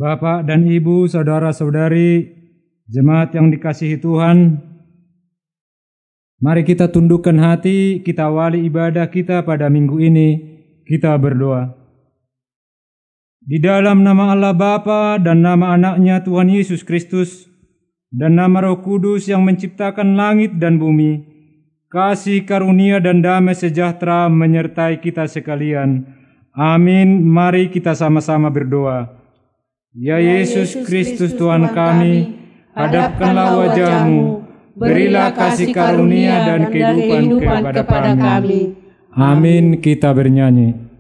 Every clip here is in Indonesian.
Bapak dan Ibu, saudara-saudari, jemaat yang dikasihi Tuhan, mari kita tundukkan hati, kita awali ibadah kita pada minggu ini, kita berdoa. Di dalam nama Allah Bapa dan nama anaknya Tuhan Yesus Kristus, dan nama Roh Kudus yang menciptakan langit dan bumi, kasih karunia dan damai sejahtera menyertai kita sekalian. Amin. Mari kita sama-sama berdoa. Ya Yesus Kristus Tuhan kami, hadapkanlah wajah-Mu, berilah kasih karunia dan kehidupan kepada kami. Amin. Kita bernyanyi.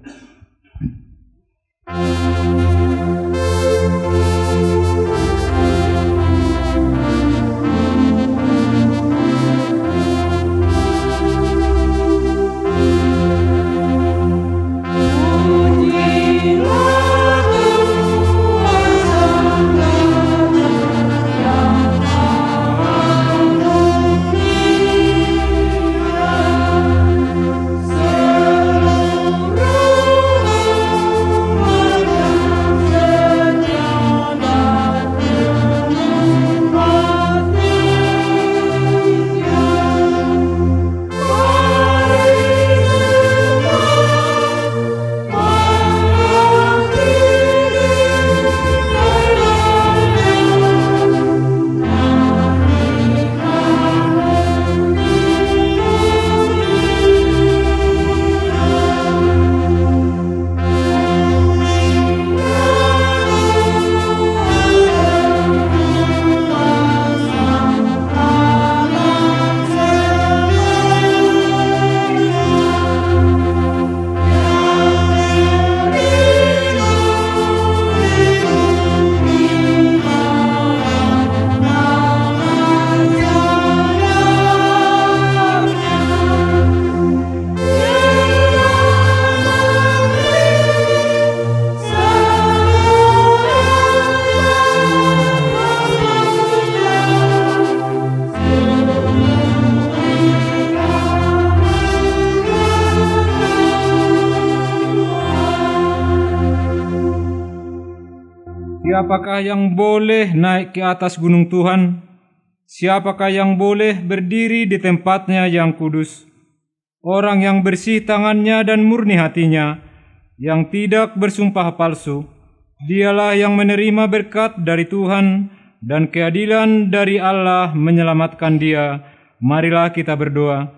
Siapakah yang boleh naik ke atas gunung Tuhan? Siapakah yang boleh berdiri di tempatnya yang kudus? Orang yang bersih tangannya dan murni hatinya, yang tidak bersumpah palsu, dialah yang menerima berkat dari Tuhan dan keadilan dari Allah menyelamatkan dia. Marilah kita berdoa.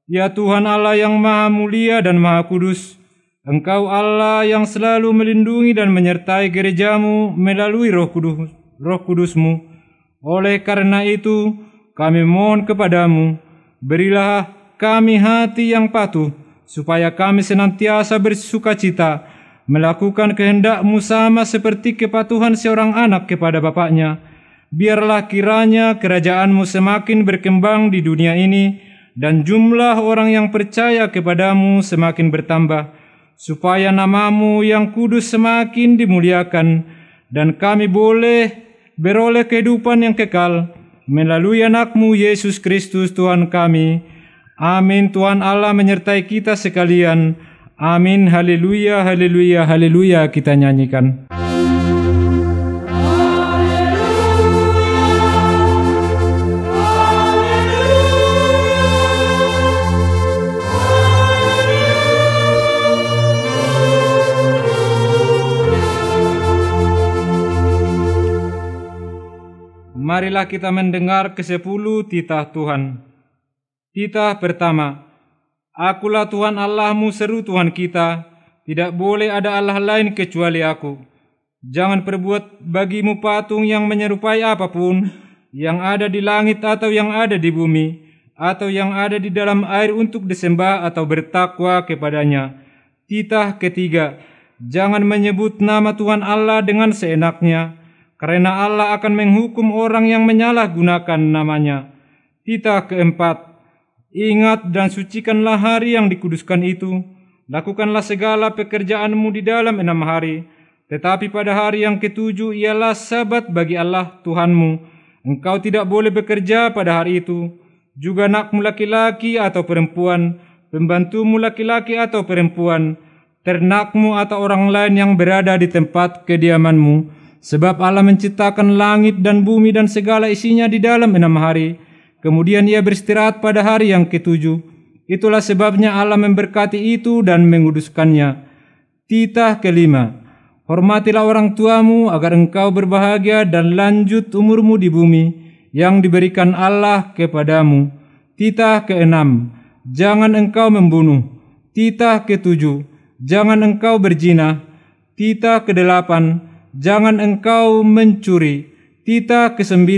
Ya Tuhan Allah yang maha mulia dan maha kudus, Engkau Allah yang selalu melindungi dan menyertai gereja-Mu melalui Roh Kudus-Mu. Oleh karena itu, kami mohon kepadamu, berilah kami hati yang patuh, supaya kami senantiasa bersukacita, melakukan kehendak-Mu sama seperti kepatuhan seorang anak kepada bapaknya. Biarlah kiranya kerajaan-Mu semakin berkembang di dunia ini, dan jumlah orang yang percaya kepadamu semakin bertambah, supaya nama-Mu yang kudus semakin dimuliakan, dan kami boleh beroleh kehidupan yang kekal melalui anak-Mu Yesus Kristus Tuhan kami. Amin. Tuhan Allah menyertai kita sekalian. Amin. Haleluya, haleluya, haleluya. Kita nyanyikan. Marilah kita mendengar ke-10 titah Tuhan. Titah pertama. Akulah Tuhan Allahmu, seru Tuhan kita, tidak boleh ada Allah lain kecuali aku. Jangan perbuat bagimu patung yang menyerupai apapun, yang ada di langit atau yang ada di bumi, atau yang ada di dalam air untuk disembah atau bertakwa kepadanya. Titah ketiga. Jangan menyebut nama Tuhan Allah dengan seenaknya, karena Allah akan menghukum orang yang menyalahgunakan namanya. Titah keempat. Ingat dan sucikanlah hari yang dikuduskan itu. Lakukanlah segala pekerjaanmu di dalam 6 hari. Tetapi pada hari yang ke-7 ialah sabat bagi Allah Tuhanmu. Engkau tidak boleh bekerja pada hari itu. Juga anakmu laki-laki atau perempuan, pembantumu laki-laki atau perempuan, ternakmu atau orang lain yang berada di tempat kediamanmu, Sebab Allah menciptakan langit dan bumi dan segala isinya di dalam 6 hari. Kemudian ia beristirahat pada hari yang ke-7. Itulah sebabnya Allah memberkati itu dan menguduskannya. Titah ke-5. Hormatilah orang tuamu agar engkau berbahagia dan lanjut umurmu di bumi yang diberikan Allah kepadamu. Titah ke-6. Jangan engkau membunuh. Titah ke-7. Jangan engkau berzina. Titah ke-8. Jangan engkau mencuri. Titah ke-9.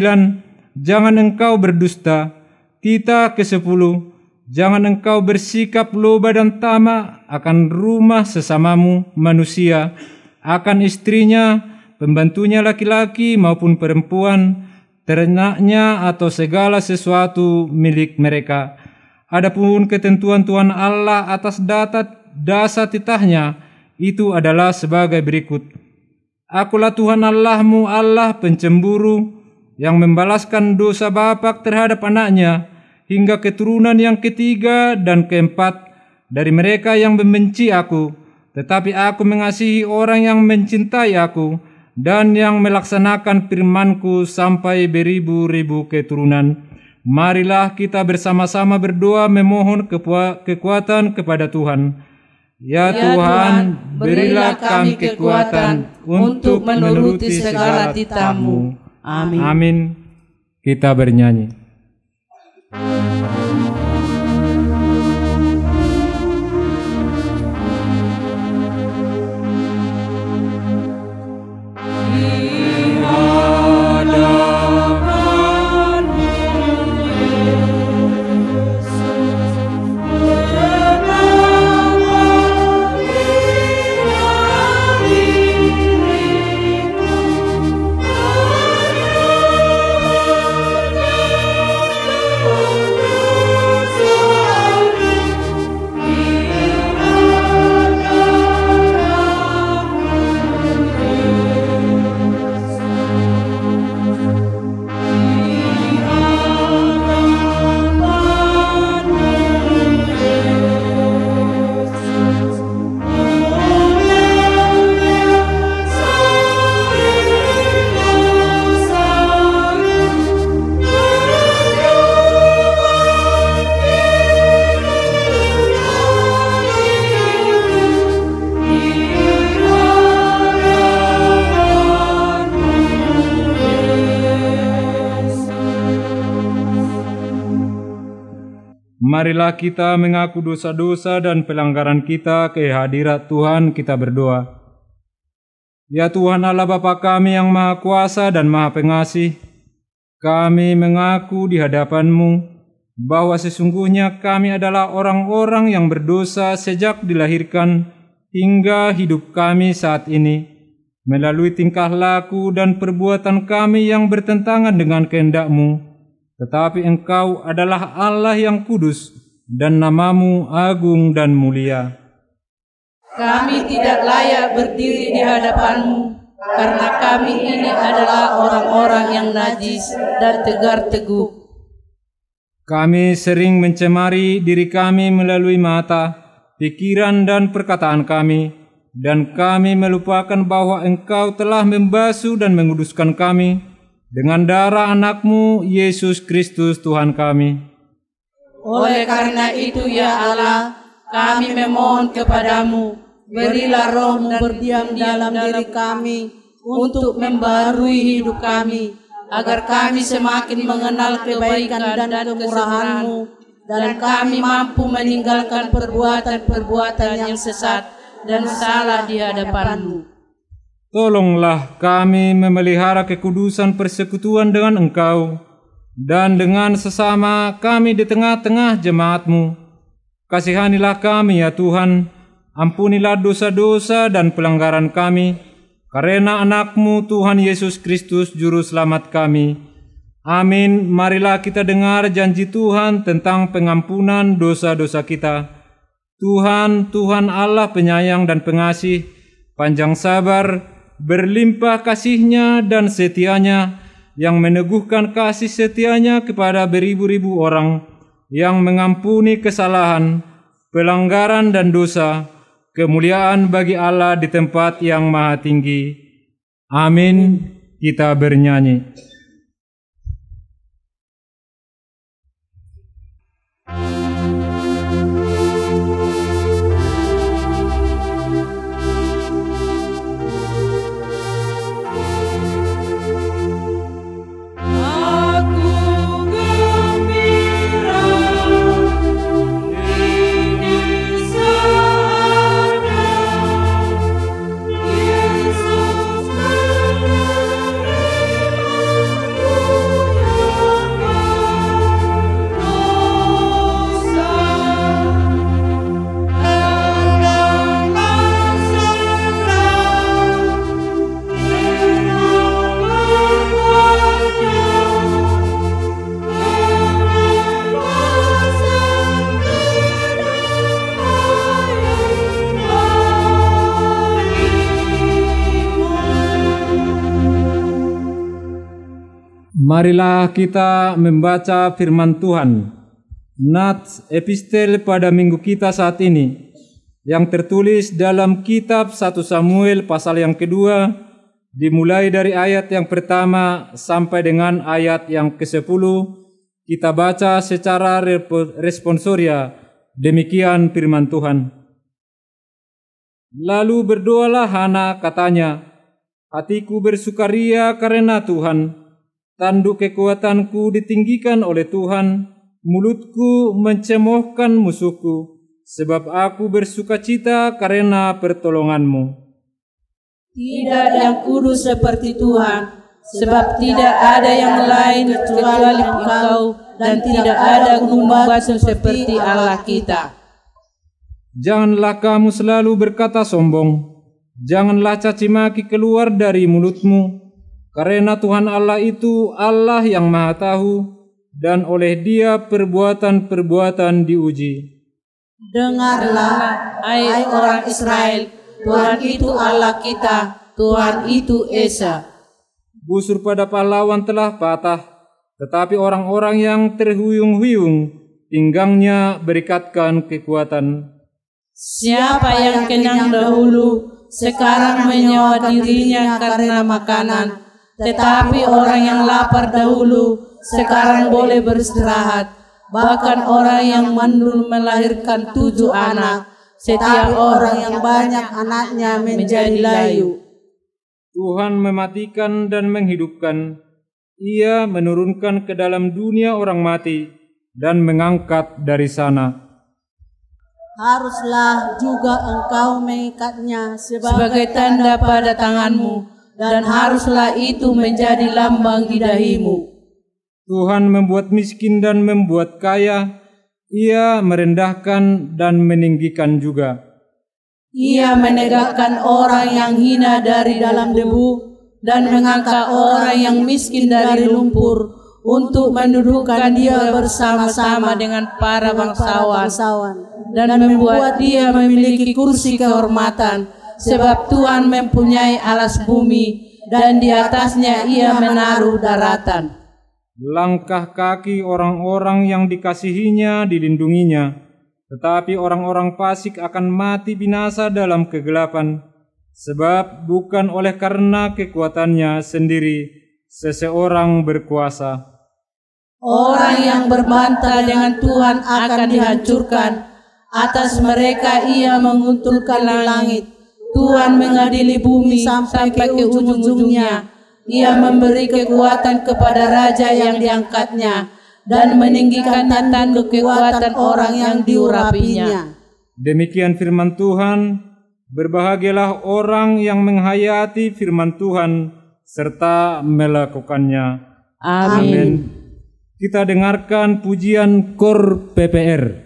Jangan engkau berdusta. Titah ke-10. Jangan engkau bersikap loba dan tamak akan rumah sesamamu manusia, akan istrinya, pembantunya laki-laki maupun perempuan, ternaknya atau segala sesuatu milik mereka. Adapun ketentuan Tuhan Allah atas dasar titahnya itu adalah sebagai berikut. Akulah Tuhan Allahmu, Allah pencemburu, yang membalaskan dosa bapa terhadap anaknya, hingga keturunan yang ketiga dan keempat dari mereka yang membenci aku. Tetapi aku mengasihi orang yang mencintai aku, dan yang melaksanakan firman-Ku sampai beribu-ribu keturunan. Marilah kita bersama-sama berdoa memohon kekuatan kepada Tuhan. Ya Tuhan, berilah kami kekuatan untuk menuruti segala titah-Mu. Amin. Amin. Kita bernyanyi. Marilah kita mengaku dosa-dosa dan pelanggaran kita ke hadirat Tuhan, kita berdoa. Ya Tuhan Allah Bapa kami yang Maha Kuasa dan Maha Pengasih, kami mengaku di hadapan-Mu bahwa sesungguhnya kami adalah orang-orang yang berdosa sejak dilahirkan hingga hidup kami saat ini, melalui tingkah laku dan perbuatan kami yang bertentangan dengan kehendak-Mu. Tetapi Engkau adalah Allah yang kudus, dan nama-Mu agung dan mulia. Kami tidak layak berdiri di hadapan-Mu, karena kami ini adalah orang-orang yang najis dan tegar teguh. Kami sering mencemari diri kami melalui mata, pikiran dan perkataan kami, dan kami melupakan bahwa Engkau telah membasuh dan menguduskan kami dengan darah anak-Mu, Yesus Kristus Tuhan kami. Oleh karena itu ya Allah, kami memohon kepadamu, berilah Roh-Mu berdiam dalam diri kami untuk membarui hidup kami, agar kami semakin mengenal kebaikan dan kemurahan-Mu, dan kami mampu meninggalkan perbuatan-perbuatan yang sesat dan salah di hadapan-Mu. Tolonglah kami memelihara kekudusan persekutuan dengan Engkau, dan dengan sesama kami di tengah-tengah jemaat-Mu. Kasihanilah kami ya Tuhan, ampunilah dosa-dosa dan pelanggaran kami, karena anak-Mu Tuhan Yesus Kristus Juru Selamat kami. Amin. Marilah kita dengar janji Tuhan tentang pengampunan dosa-dosa kita. Tuhan, Tuhan Allah penyayang dan pengasih, panjang sabar, berlimpah kasih-Nya dan setia-Nya, yang meneguhkan kasih setia-Nya kepada beribu-ribu orang, yang mengampuni kesalahan, pelanggaran dan dosa. Kemuliaan bagi Allah di tempat yang maha tinggi. Amin. Kita bernyanyi. Marilah kita membaca firman Tuhan. Nats epistel pada minggu kita saat ini yang tertulis dalam kitab 1 Samuel pasal yang kedua, dimulai dari ayat yang pertama sampai dengan ayat yang ke-10. Kita baca secara responsoria. Demikian firman Tuhan. Lalu berdoalah Hana, katanya, hatiku bersukaria karena Tuhan. Tanduk kekuatanku ditinggikan oleh Tuhan, mulutku mencemoohkan musuhku, sebab aku bersukacita karena pertolonganmu. Tidak yang kudus seperti Tuhan, sebab tidak ada yang lain kecuali Engkau, dan tidak ada gunung batu seperti Allah kita. Janganlah kamu selalu berkata sombong, janganlah caci maki keluar dari mulutmu, karena Tuhan Allah itu Allah yang Maha Tahu, dan oleh Dia perbuatan-perbuatan diuji. Dengarlah, hai orang Israel, Tuhan itu Allah kita, Tuhan itu Esa. Busur pada pahlawan telah patah, tetapi orang-orang yang terhuyung-huyung, pinggangnya berikatkan kekuatan. Siapa yang kenyang dahulu, sekarang menyewa dirinya karena makanan. Tetapi orang yang lapar dahulu, sekarang boleh beristirahat. Bahkan orang yang mandul melahirkan 7 anak, setiap orang yang banyak anaknya menjadi layu. Tuhan mematikan dan menghidupkan. Ia menurunkan ke dalam dunia orang mati dan mengangkat dari sana. Haruslah juga engkau mengikatnya sebagai tanda pada tanganmu, dan haruslah itu menjadi lambang di dahimu. Tuhan membuat miskin dan membuat kaya, Ia merendahkan dan meninggikan juga. Ia menegakkan orang yang hina dari dalam debu, dan mengangkat orang yang miskin dari lumpur, untuk mendudukkan dia bersama-sama dengan para bangsawan, dan membuat dia memiliki kursi kehormatan. Sebab Tuhan mempunyai alas bumi, dan di atasnya Ia menaruh daratan. Langkah kaki orang-orang yang dikasihinya dilindunginya, tetapi orang-orang fasik akan mati binasa dalam kegelapan. Sebab bukan oleh karena kekuatannya sendiri seseorang berkuasa. Orang yang berbantah dengan Tuhan akan dihancurkan. Atas mereka Ia menguntulkan langit. Tuhan mengadili bumi sampai ke ujung-ujungnya. Ia memberi kekuatan kepada raja yang diangkatnya, dan meninggikan tanduk kekuatan orang yang diurapinya. Demikian firman Tuhan. Berbahagialah orang yang menghayati firman Tuhan serta melakukannya. Amin. Kita dengarkan pujian KOR PPR.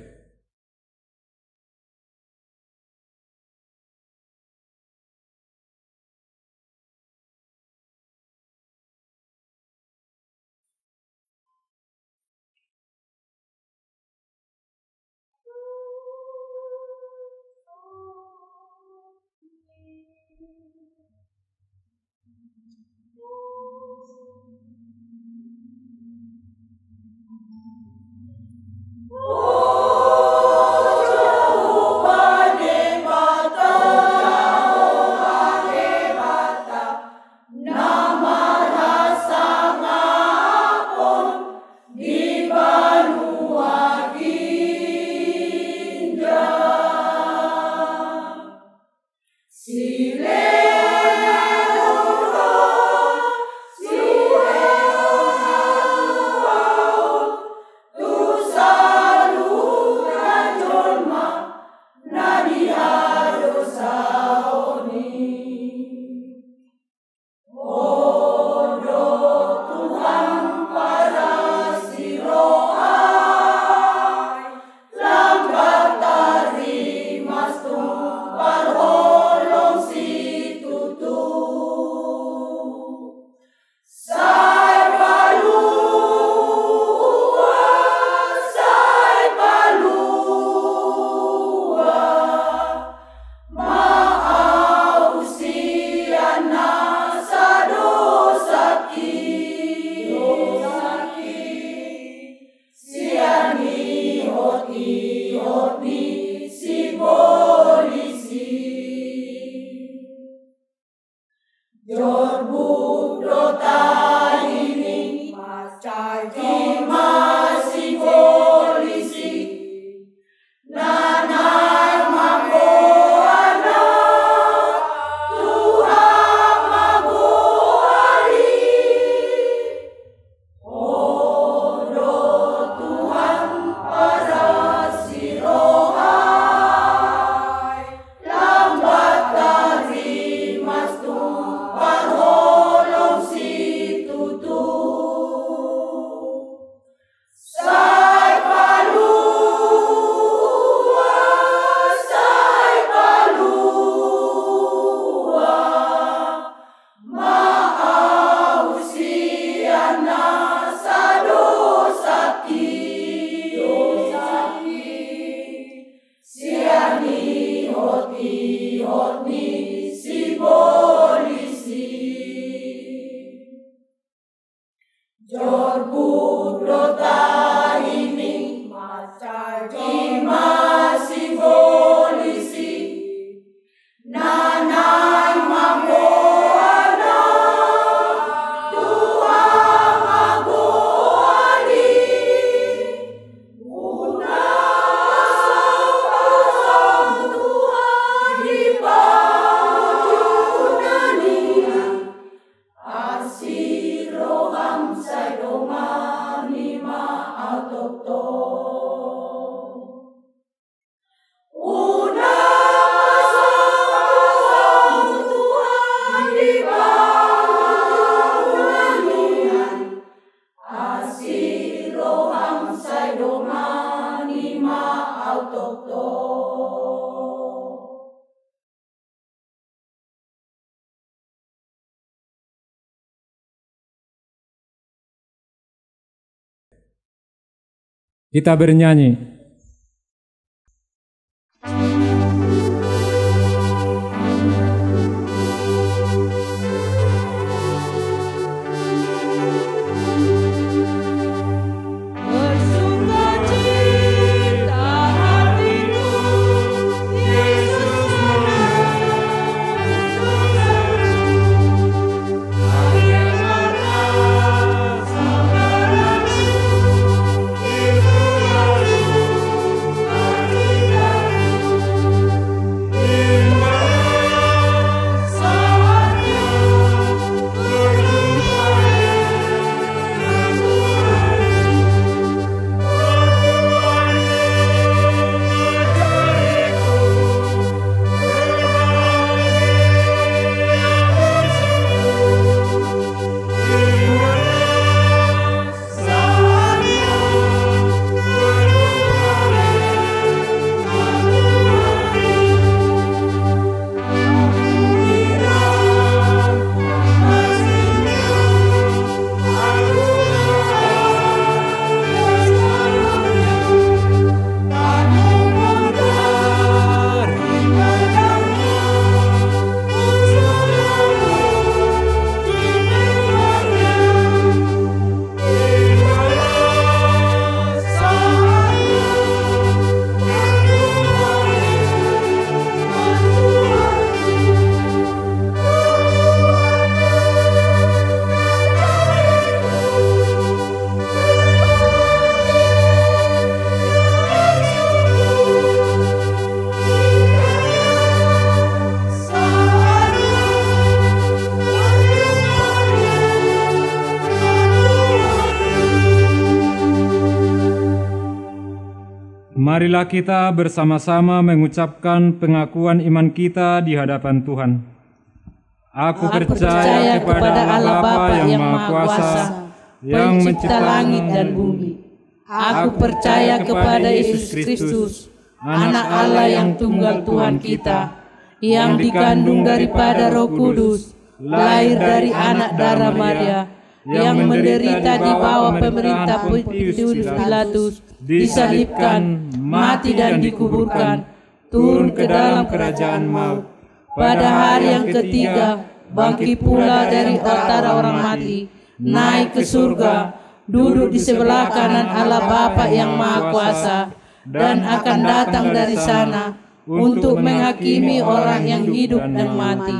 Oh Kita bernyanyi. Marilah kita bersama-sama mengucapkan pengakuan iman kita di hadapan Tuhan. Aku percaya kepada Allah Bapa yang Maha Kuasa, yang mencipta langit dan bumi. Aku percaya kepada Yesus Kristus, Anak Allah yang tunggal Tuhan kita, yang dikandung daripada Roh Kudus, lahir dari anak darah Maria, yang menderita di bawah pemerintah Pontius Pilatus, disalibkan, mati dan dikuburkan, turun ke dalam kerajaan maut. Pada hari yang ketiga, bangkit pula dari antara orang mati, naik ke surga, duduk di sebelah kanan Allah Bapa yang Maha Kuasa, dan akan datang dari sana untuk menghakimi orang yang hidup dan mati.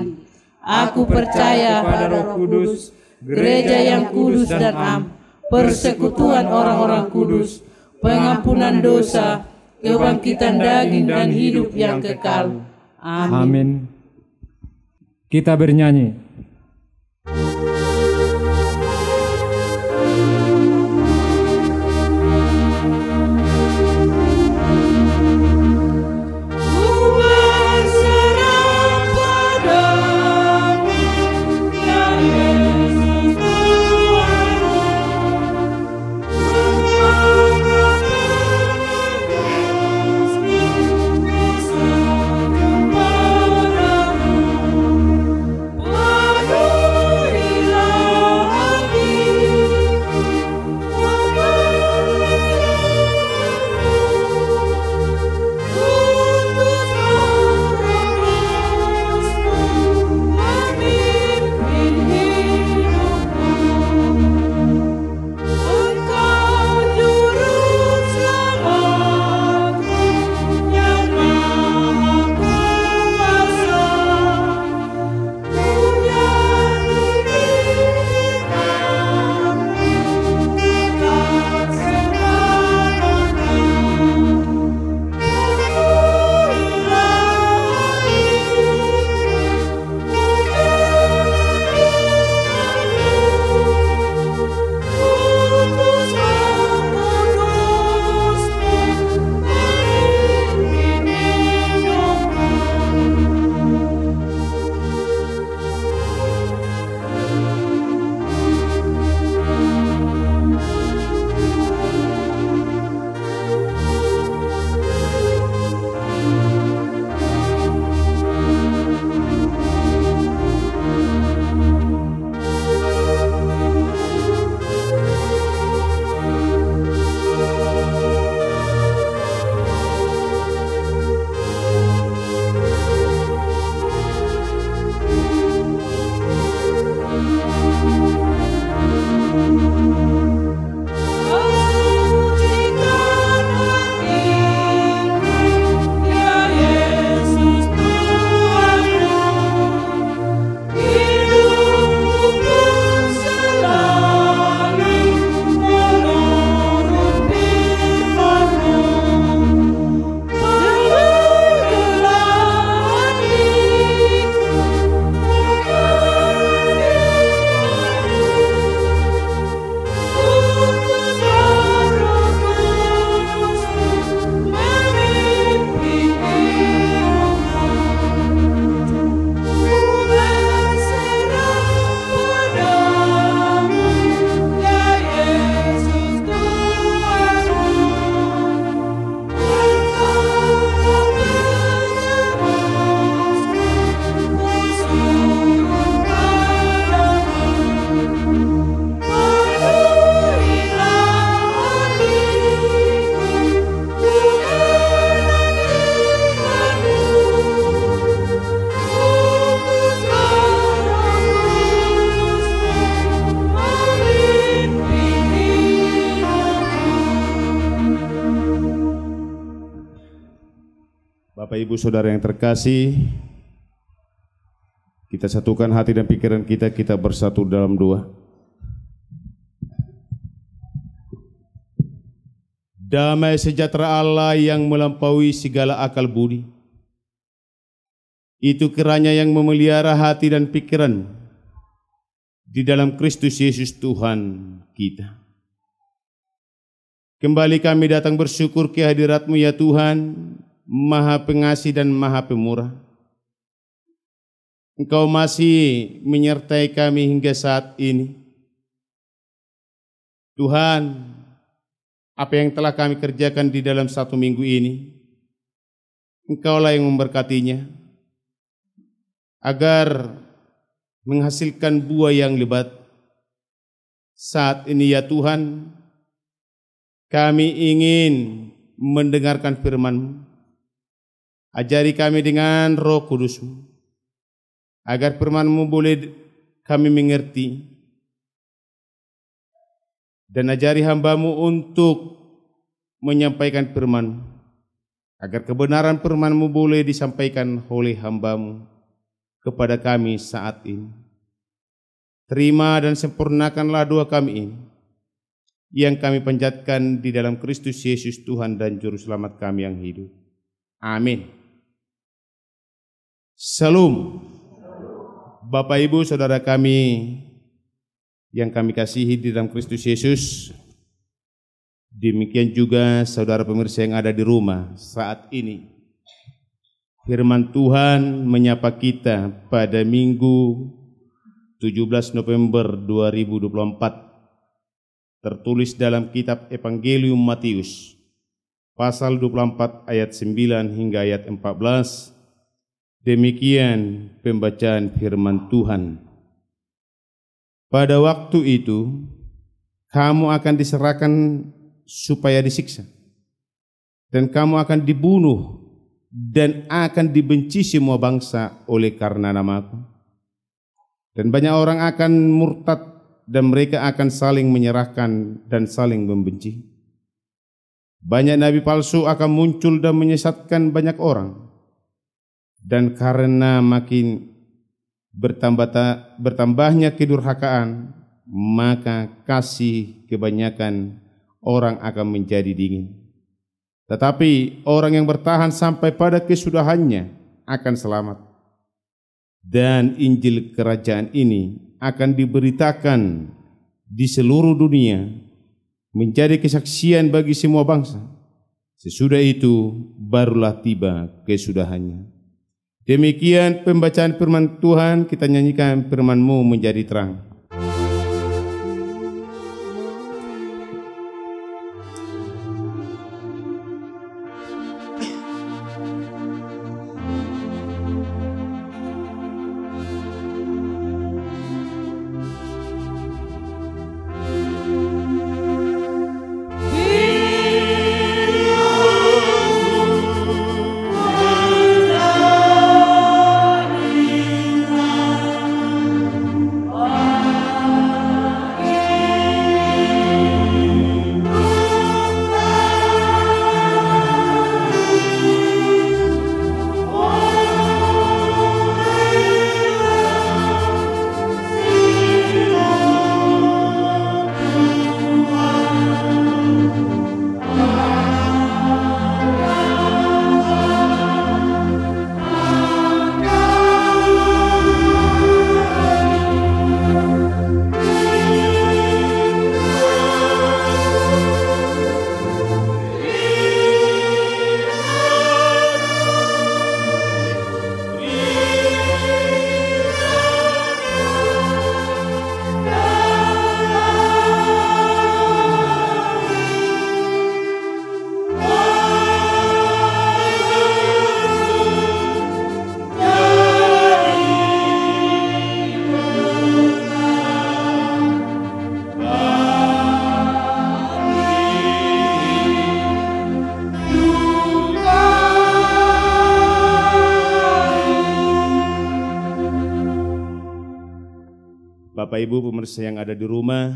Aku percaya pada Roh Kudus, gereja yang kudus dan am, persekutuan orang-orang kudus, pengampunan dosa, kebangkitan daging dan hidup yang kekal. Amin. Kita bernyanyi. Bapak Ibu Saudara yang terkasih, kita satukan hati dan pikiran kita, kita bersatu dalam doa. Damai sejahtera Allah yang melampaui segala akal budi, itu kiranya yang memelihara hati dan pikiran di dalam Kristus Yesus Tuhan kita. Kembali kami datang bersyukur ke hadirat-Mu ya Tuhan, Maha Pengasih dan Maha Pemurah. Engkau masih menyertai kami hingga saat ini. Tuhan, apa yang telah kami kerjakan di dalam 1 minggu ini, Engkaulah yang memberkatinya, agar menghasilkan buah yang lebat. Saat ini ya Tuhan, kami ingin mendengarkan firman-Mu. Ajari kami dengan Roh Kudus-Mu, agar firman-Mu boleh kami mengerti. Dan ajari hamba-Mu untuk menyampaikan firman-Mu. agar kebenaran firman-Mu boleh disampaikan oleh hamba-Mu kepada kami saat ini. Terima dan sempurnakanlah doa kami ini, yang kami panjatkan di dalam Kristus Yesus Tuhan dan Juru Selamat kami yang hidup. Amin. Salam. Bapak, Ibu, Saudara kami yang kami kasihi di dalam Kristus Yesus, demikian juga saudara pemirsa yang ada di rumah saat ini. Firman Tuhan menyapa kita pada Minggu 17 November 2024, tertulis dalam kitab Evangelium Matius, pasal 24 ayat 9 hingga ayat 14. Demikian pembacaan firman Tuhan. Pada waktu itu, kamu akan diserahkan supaya disiksa, dan kamu akan dibunuh, dan akan dibenci semua bangsa oleh karena namaku. Dan banyak orang akan murtad, dan mereka akan saling menyerahkan dan saling membenci. Banyak nabi palsu akan muncul dan menyesatkan banyak orang. Dan karena makin bertambahnya kedurhakaan, maka kasih kebanyakan orang akan menjadi dingin. Tetapi orang yang bertahan sampai pada kesudahannya akan selamat. Dan Injil kerajaan ini akan diberitakan di seluruh dunia menjadi kesaksian bagi semua bangsa. Sesudah itu barulah tiba kesudahannya. Demikian pembacaan firman Tuhan, kita nyanyikan firman-Mu menjadi terang. Bapak Ibu pemirsa yang ada di rumah,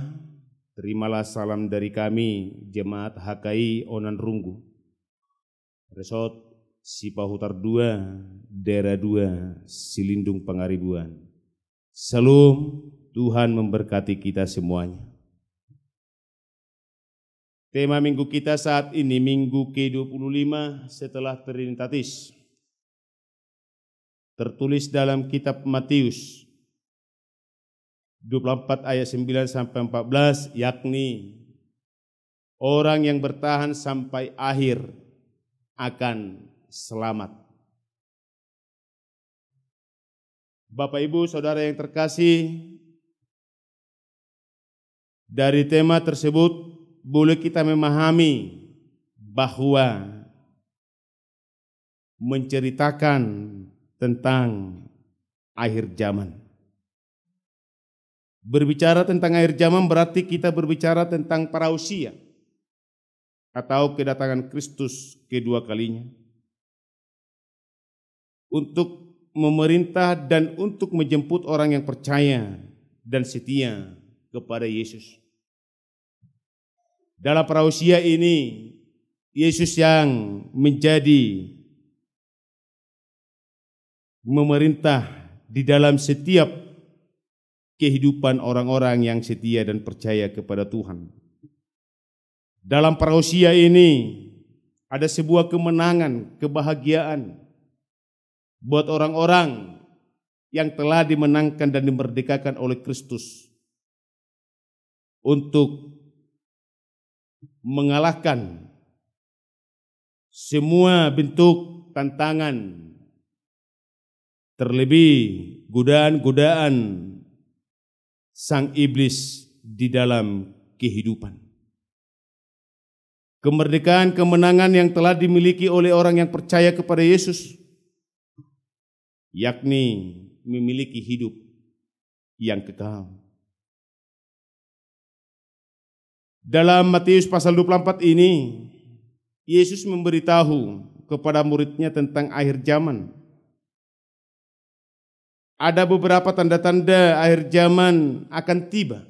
terimalah salam dari kami, Jemaat HKI Onan Runggu, Resort Sipahutar 2, Daerah 2, Silindung Pangaribuan. Salam, Tuhan memberkati kita semuanya. Tema minggu kita saat ini, minggu ke-25 setelah Trinitatis, tertulis dalam kitab Matius 24 ayat 9 sampai 14, yakni orang yang bertahan sampai akhir akan selamat. Bapak Ibu Saudara yang terkasih, dari tema tersebut boleh kita memahami bahwa menceritakan tentang akhir zaman. Berbicara tentang akhir zaman berarti kita berbicara tentang parousia atau kedatangan Kristus kedua kalinya untuk memerintah dan untuk menjemput orang yang percaya dan setia kepada Yesus. Dalam parousia ini Yesus yang menjadi memerintah di dalam setiap kehidupan orang-orang yang setia dan percaya kepada Tuhan. Dalam parousia ini ada sebuah kemenangan, kebahagiaan buat orang-orang yang telah dimenangkan dan dimerdekakan oleh Kristus untuk mengalahkan semua bentuk tantangan, terlebih godaan-godaan sang iblis di dalam kehidupan. Kemerdekaan, kemenangan yang telah dimiliki oleh orang yang percaya kepada Yesus, yakni memiliki hidup yang kekal. Dalam Matius pasal 24 ini, Yesus memberitahu kepada muridnya tentang akhir zaman. Ada beberapa tanda-tanda akhir zaman akan tiba.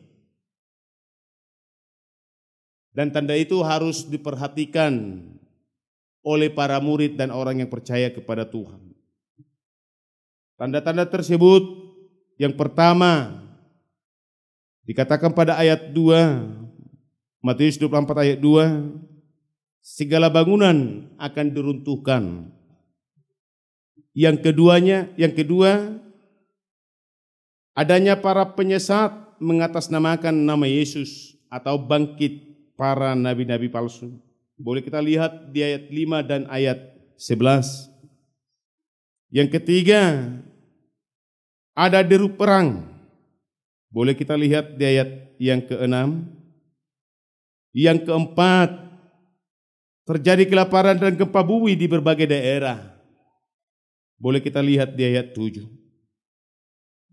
Dan tanda itu harus diperhatikan oleh para murid dan orang yang percaya kepada Tuhan. Tanda-tanda tersebut yang pertama dikatakan pada ayat 2, Matius 24 ayat 2, segala bangunan akan diruntuhkan. Yang kedua, adanya para penyesat mengatasnamakan nama Yesus atau bangkit para nabi-nabi palsu. Boleh kita lihat di ayat 5 dan ayat 11. Yang ketiga, ada deru perang. Boleh kita lihat di ayat yang ke-6. Yang keempat, terjadi kelaparan dan gempa bumi di berbagai daerah. Boleh kita lihat di ayat 7.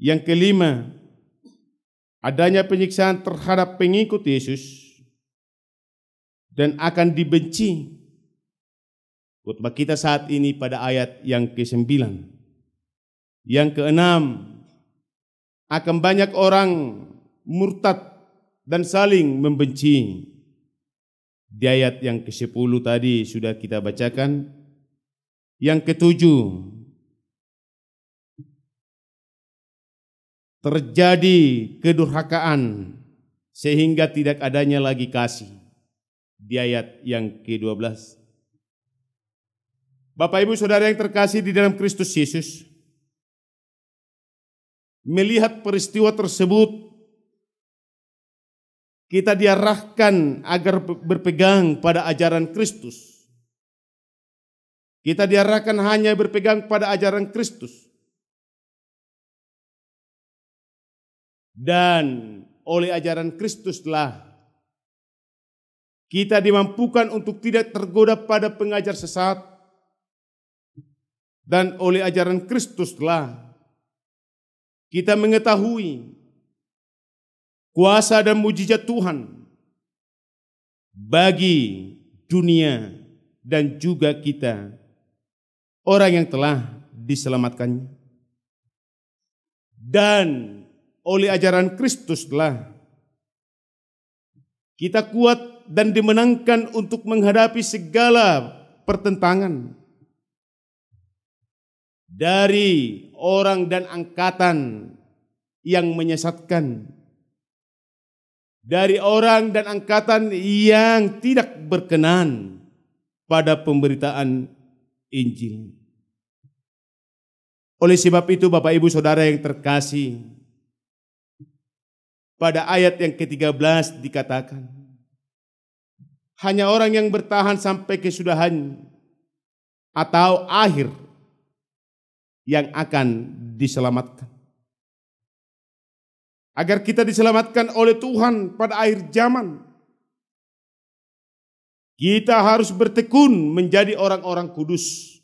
Yang kelima, adanya penyiksaan terhadap pengikut Yesus dan akan dibenci. Khotbah kita saat ini pada ayat yang ke-9. Yang keenam, akan banyak orang murtad dan saling membenci. Di ayat yang ke-10 tadi sudah kita bacakan. Yang ketujuh, terjadi kedurhakaan sehingga tidak adanya lagi kasih. Di ayat yang ke-12. Bapak Ibu Saudara yang terkasih di dalam Kristus Yesus, melihat peristiwa tersebut, kita diarahkan agar berpegang pada ajaran Kristus. Kita diarahkan hanya berpegang pada ajaran Kristus. Dan oleh ajaran Kristuslah kita dimampukan untuk tidak tergoda pada pengajar sesat. Dan oleh ajaran Kristuslah kita mengetahui kuasa dan mujizat Tuhan bagi dunia dan juga kita, orang yang telah diselamatkannya. Dan oleh ajaran Kristuslah kita kuat dan dimenangkan untuk menghadapi segala pertentangan dari orang dan angkatan yang menyesatkan, dari orang dan angkatan yang tidak berkenan pada pemberitaan Injil. Oleh sebab itu Bapak Ibu Saudara yang terkasih, pada ayat yang ke-13 dikatakan, hanya orang yang bertahan sampai kesudahan atau akhir yang akan diselamatkan. Agar kita diselamatkan oleh Tuhan pada akhir zaman, kita harus bertekun menjadi orang-orang kudus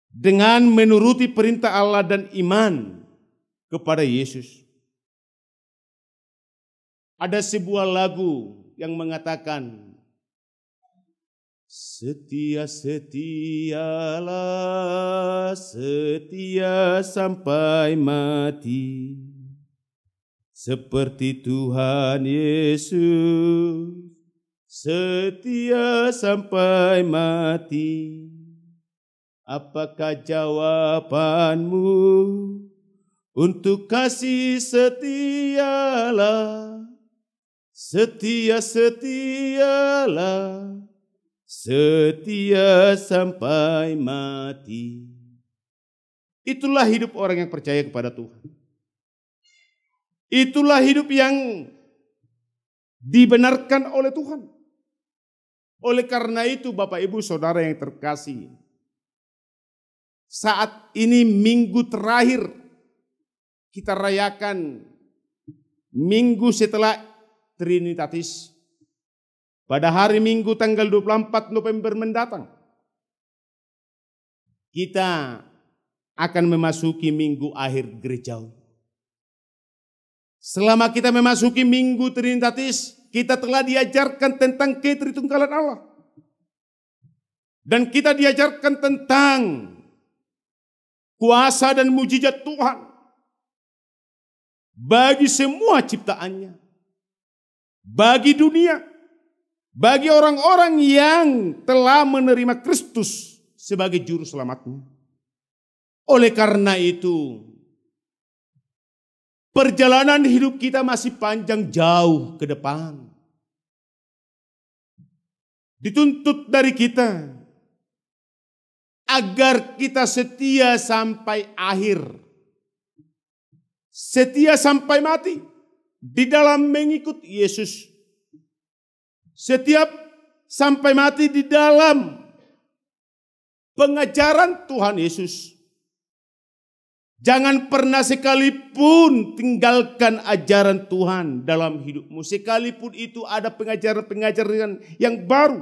dengan menuruti perintah Allah dan iman kepada Yesus. Ada sebuah lagu yang mengatakan, setia-setialah, setia sampai mati, seperti Tuhan Yesus, setia sampai mati. Apakah jawabanmu? Untuk kasih setialah, setialah, setia sampai mati. Itulah hidup orang yang percaya kepada Tuhan. Itulah hidup yang dibenarkan oleh Tuhan. Oleh karena itu Bapak Ibu Saudara yang terkasih, saat ini minggu terakhir kita rayakan minggu setelah Trinitatis. Pada hari Minggu tanggal 24 November mendatang, kita akan memasuki minggu akhir gerejawi. Selama kita memasuki minggu Trinitatis, kita telah diajarkan tentang ketritunggalan Allah. Dan kita diajarkan tentang kuasa dan mujizat Tuhan bagi semua ciptaannya, bagi dunia, bagi orang-orang yang telah menerima Kristus sebagai juru selamatnya. Oleh karena itu, perjalanan hidup kita masih panjang jauh ke depan. Dituntut dari kita agar kita setia sampai akhir, setia sampai mati di dalam mengikut Yesus. Setiap sampai mati di dalam pengajaran Tuhan Yesus. Jangan pernah sekalipun tinggalkan ajaran Tuhan dalam hidupmu. Sekalipun itu ada pengajaran-pengajaran yang baru,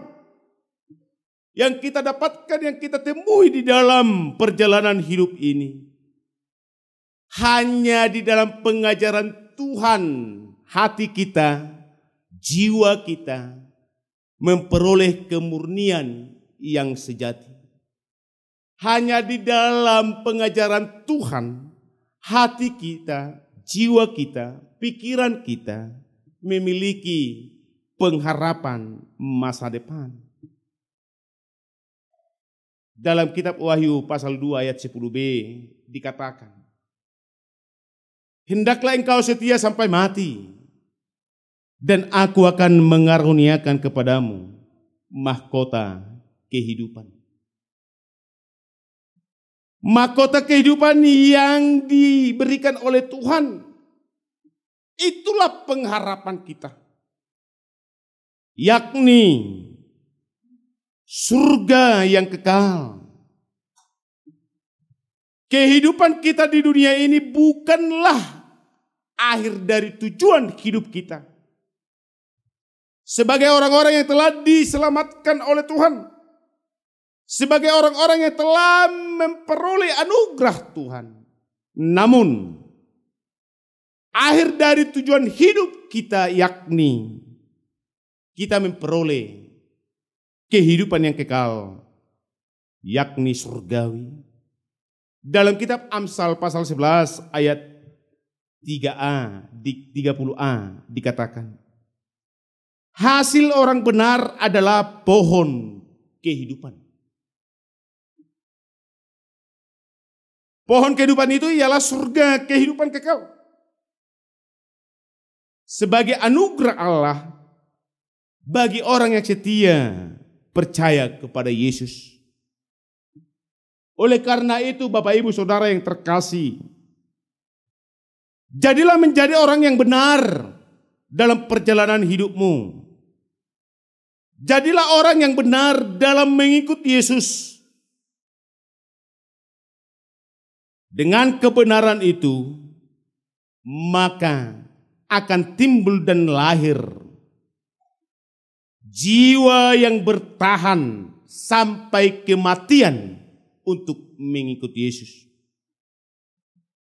yang kita dapatkan, yang kita temui di dalam perjalanan hidup ini. Hanya di dalam pengajaran Tuhan, hati kita, jiwa kita memperoleh kemurnian yang sejati. Hanya di dalam pengajaran Tuhan, hati kita, jiwa kita, pikiran kita memiliki pengharapan masa depan. Dalam kitab Wahyu pasal 2 ayat 10b dikatakan, hendaklah engkau setia sampai mati, dan aku akan mengaruniakan kepadamu mahkota kehidupan. Mahkota kehidupan yang diberikan oleh Tuhan, itulah pengharapan kita, yakni surga yang kekal. Kehidupan kita di dunia ini bukanlah akhir dari tujuan hidup kita. Sebagai orang-orang yang telah diselamatkan oleh Tuhan, sebagai orang-orang yang telah memperoleh anugerah Tuhan. Namun, akhir dari tujuan hidup kita yakni kita memperoleh kehidupan yang kekal, yakni surgawi. Dalam kitab Amsal pasal 11 ayat 3a, 30a dikatakan, hasil orang benar adalah pohon kehidupan. Pohon kehidupan itu ialah surga kehidupan kekal. Sebagai anugerah Allah bagi orang yang setia percaya kepada Yesus. Oleh karena itu Bapak Ibu Saudara yang terkasih, jadilah menjadi orang yang benar dalam perjalanan hidupmu. Jadilah orang yang benar dalam mengikut Yesus. Dengan kebenaran itu, maka akan timbul dan lahir jiwa yang bertahan sampai kematian untuk mengikut Yesus.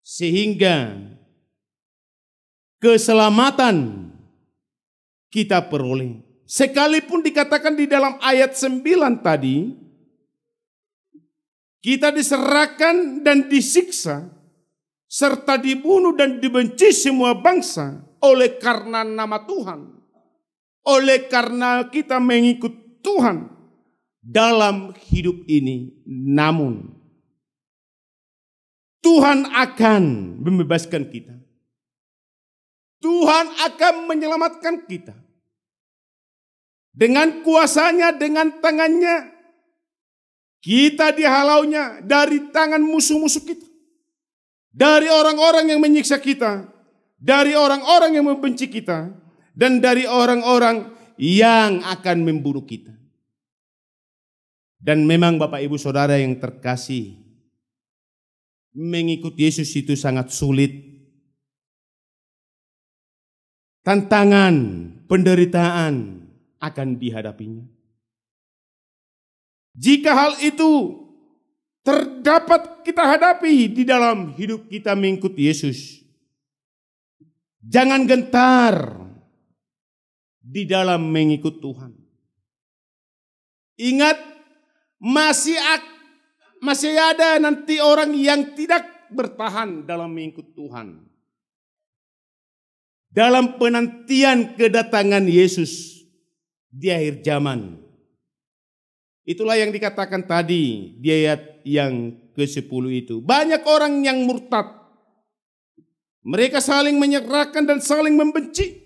Sehingga keselamatan kita peroleh. Sekalipun dikatakan di dalam ayat 9 tadi, kita diserahkan dan disiksa, serta dibunuh dan dibenci semua bangsa oleh karena nama Tuhan. Oleh karena kita mengikut Tuhan dalam hidup ini, namun Tuhan akan membebaskan kita. Tuhan akan menyelamatkan kita. Dengan kuasanya, dengan tangannya, kita dihalaunya dari tangan musuh-musuh kita. Dari orang-orang yang menyiksa kita. Dari orang-orang yang membenci kita. Dan dari orang-orang yang akan membunuh kita. Dan memang Bapak Ibu Saudara yang terkasih, mengikuti Yesus itu sangat sulit. Tantangan, penderitaan akan dihadapinya. Jika hal itu terdapat kita hadapi di dalam hidup kita mengikuti Yesus, jangan gentar di dalam mengikut Tuhan. Ingat, masih ada nanti orang yang tidak bertahan dalam mengikut Tuhan. Dalam penantian kedatangan Yesus di akhir zaman. Itulah yang dikatakan tadi di ayat yang ke-10 itu. Banyak orang yang murtad. Mereka saling menyerahkan dan saling membenci.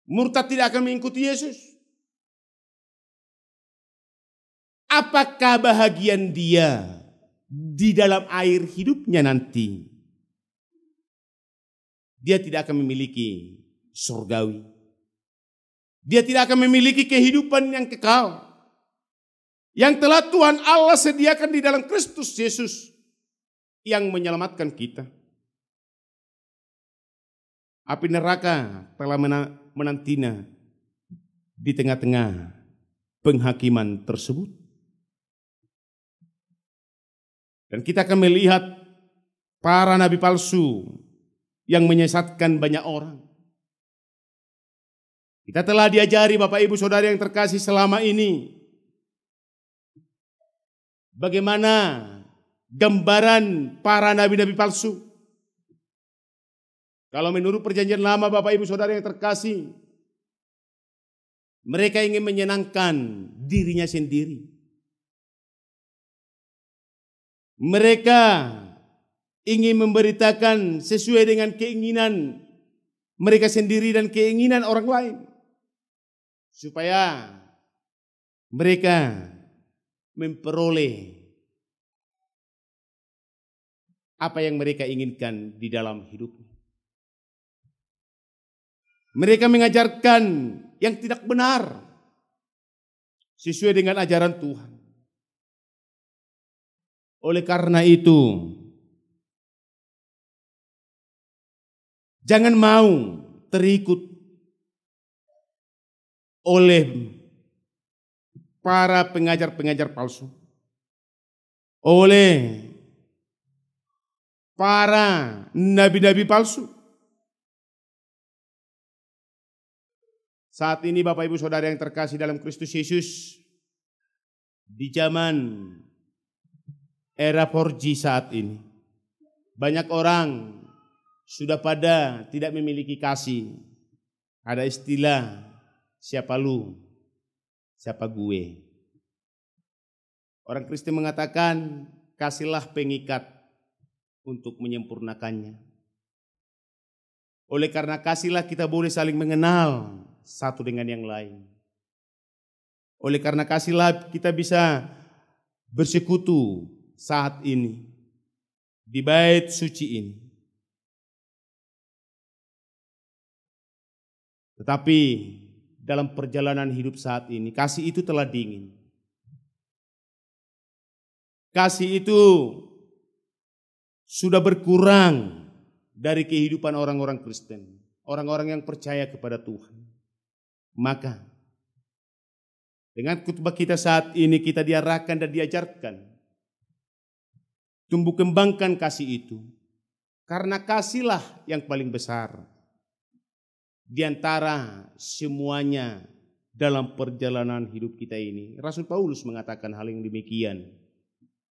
Murtad tidak akan mengikuti Yesus. Apakah bahagian dia di dalam air hidupnya nanti? Dia tidak akan memiliki surgawi. Dia tidak akan memiliki kehidupan yang kekal. Yang telah Tuhan Allah sediakan di dalam Kristus Yesus yang menyelamatkan kita. Api neraka telah menantinya di tengah-tengah penghakiman tersebut. Dan kita akan melihat para nabi palsu yang menyesatkan banyak orang. Kita telah diajari Bapak Ibu Saudara yang terkasih selama ini, bagaimana gambaran para nabi-nabi palsu. Kalau menurut perjanjian lama Bapak Ibu Saudara yang terkasih, mereka ingin menyenangkan dirinya sendiri. Mereka ingin memberitakan sesuai dengan keinginan mereka sendiri dan keinginan orang lain. Supaya mereka memperoleh apa yang mereka inginkan di dalam hidupnya. Mereka mengajarkan yang tidak benar sesuai dengan ajaran Tuhan. Oleh karena itu, jangan mau terikut oleh para pengajar-pengajar palsu, oleh para nabi-nabi palsu. Saat ini Bapak Ibu Saudara yang terkasih dalam Kristus Yesus, di zaman era 4G saat ini, banyak orang sudah pada tidak memiliki kasih. Ada istilah, siapa lu, siapa gue. Orang Kristen mengatakan, kasihlah pengikat untuk menyempurnakannya. Oleh karena kasihlah kita boleh saling mengenal satu dengan yang lain. Oleh karena kasihlah kita bisa bersekutu saat ini di bait suci ini. Tetapi dalam perjalanan hidup saat ini, kasih itu telah dingin. Kasih itu sudah berkurang dari kehidupan orang-orang Kristen, orang-orang yang percaya kepada Tuhan. Maka dengan khotbah kita saat ini kita diarahkan dan diajarkan tumbuh kembangkan kasih itu, karena kasihlah yang paling besar di antara semuanya dalam perjalanan hidup kita ini. Rasul Paulus mengatakan hal yang demikian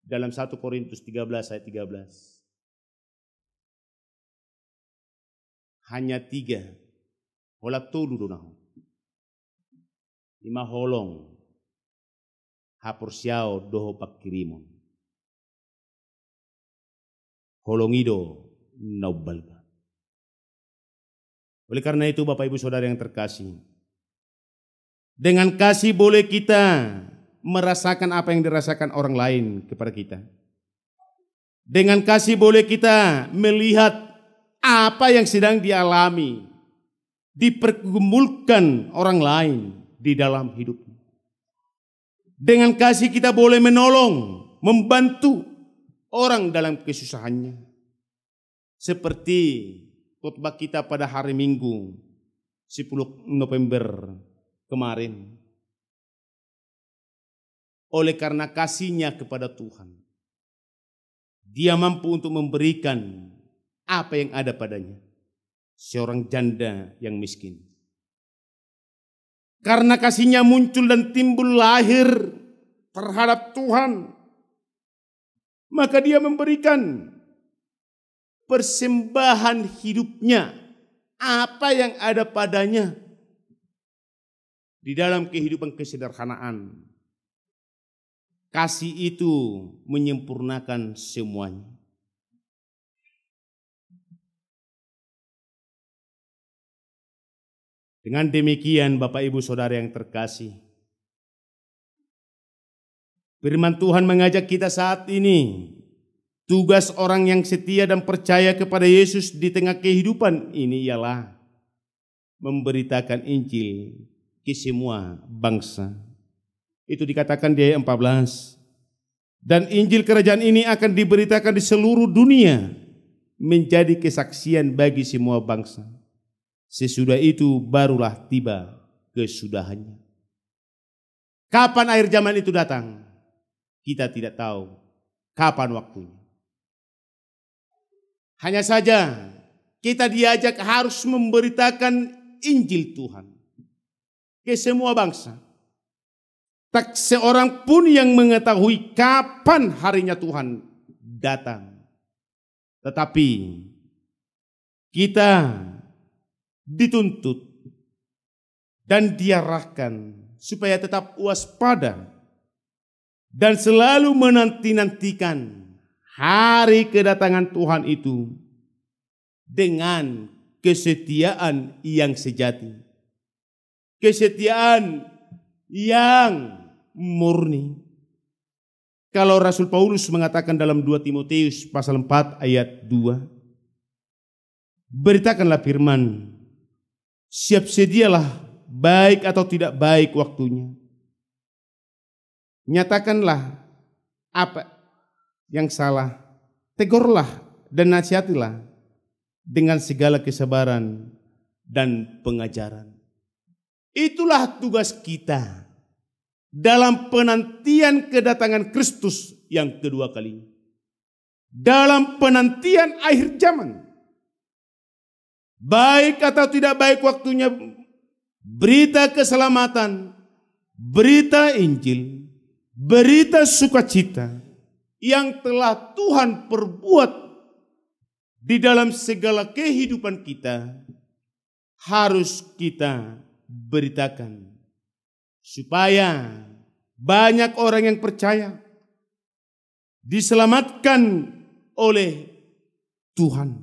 dalam 1 Korintus 13 ayat 13. Hanya 3 olak tolu donahu. ima holong hapur siao doho pakirimon. Holongido naubalga. Oleh karena itu Bapak Ibu Saudara yang terkasih, dengan kasih boleh kita merasakan apa yang dirasakan orang lain kepada kita. Dengan kasih boleh kita melihat apa yang sedang dialami, dipergumulkan orang lain di dalam hidupnya. Dengan kasih kita boleh menolong, membantu orang dalam kesusahannya. Seperti khotbah kita pada hari Minggu 10 November kemarin. Oleh karena kasihnya kepada Tuhan, dia mampu untuk memberikan apa yang ada padanya. Seorang janda yang miskin. Karena kasihnya muncul dan timbul lahir terhadap Tuhan, maka dia memberikan persembahan hidupnya, apa yang ada padanya di dalam kehidupan kesederhanaan. Kasih itu menyempurnakan semuanya. Dengan demikian Bapak Ibu Saudara yang terkasih, firman Tuhan mengajak kita saat ini, tugas orang yang setia dan percaya kepada Yesus di tengah kehidupan ini ialah memberitakan Injil ke semua bangsa. Itu dikatakan di ayat 14. Dan Injil kerajaan ini akan diberitakan di seluruh dunia menjadi kesaksian bagi semua bangsa. Sesudah itu barulah tiba kesudahannya. Kapan akhir zaman itu datang? Kita tidak tahu kapan waktunya. Hanya saja kita diajak harus memberitakan Injil Tuhan ke semua bangsa. Tak seorang pun yang mengetahui kapan harinya Tuhan datang. Tetapi kita dituntut dan diarahkan supaya tetap waspada dan selalu menanti-nantikan hari kedatangan Tuhan itu dengan kesetiaan yang sejati, kesetiaan yang murni. Kalau Rasul Paulus mengatakan dalam 2 Timotius pasal 4 ayat 2, beritakanlah firman, siap sedialah baik atau tidak baik waktunya. Nyatakanlah apa yang salah, tegurlah dan nasihatilah dengan segala kesabaran dan pengajaran. Itulah tugas kita dalam penantian kedatangan Kristus yang kedua kali. Dalam penantian akhir zaman. Baik atau tidak baik waktunya, berita keselamatan, berita Injil, berita sukacita yang telah Tuhan perbuat di dalam segala kehidupan kita harus kita beritakan supaya banyak orang yang percaya diselamatkan oleh Tuhan,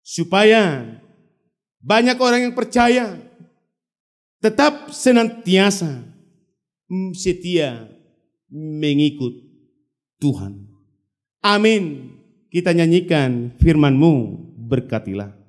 supaya banyak orang yang percaya tetap senantiasa setia mengikut Tuhan. Amin. Kita nyanyikan firman-Mu, berkatilah.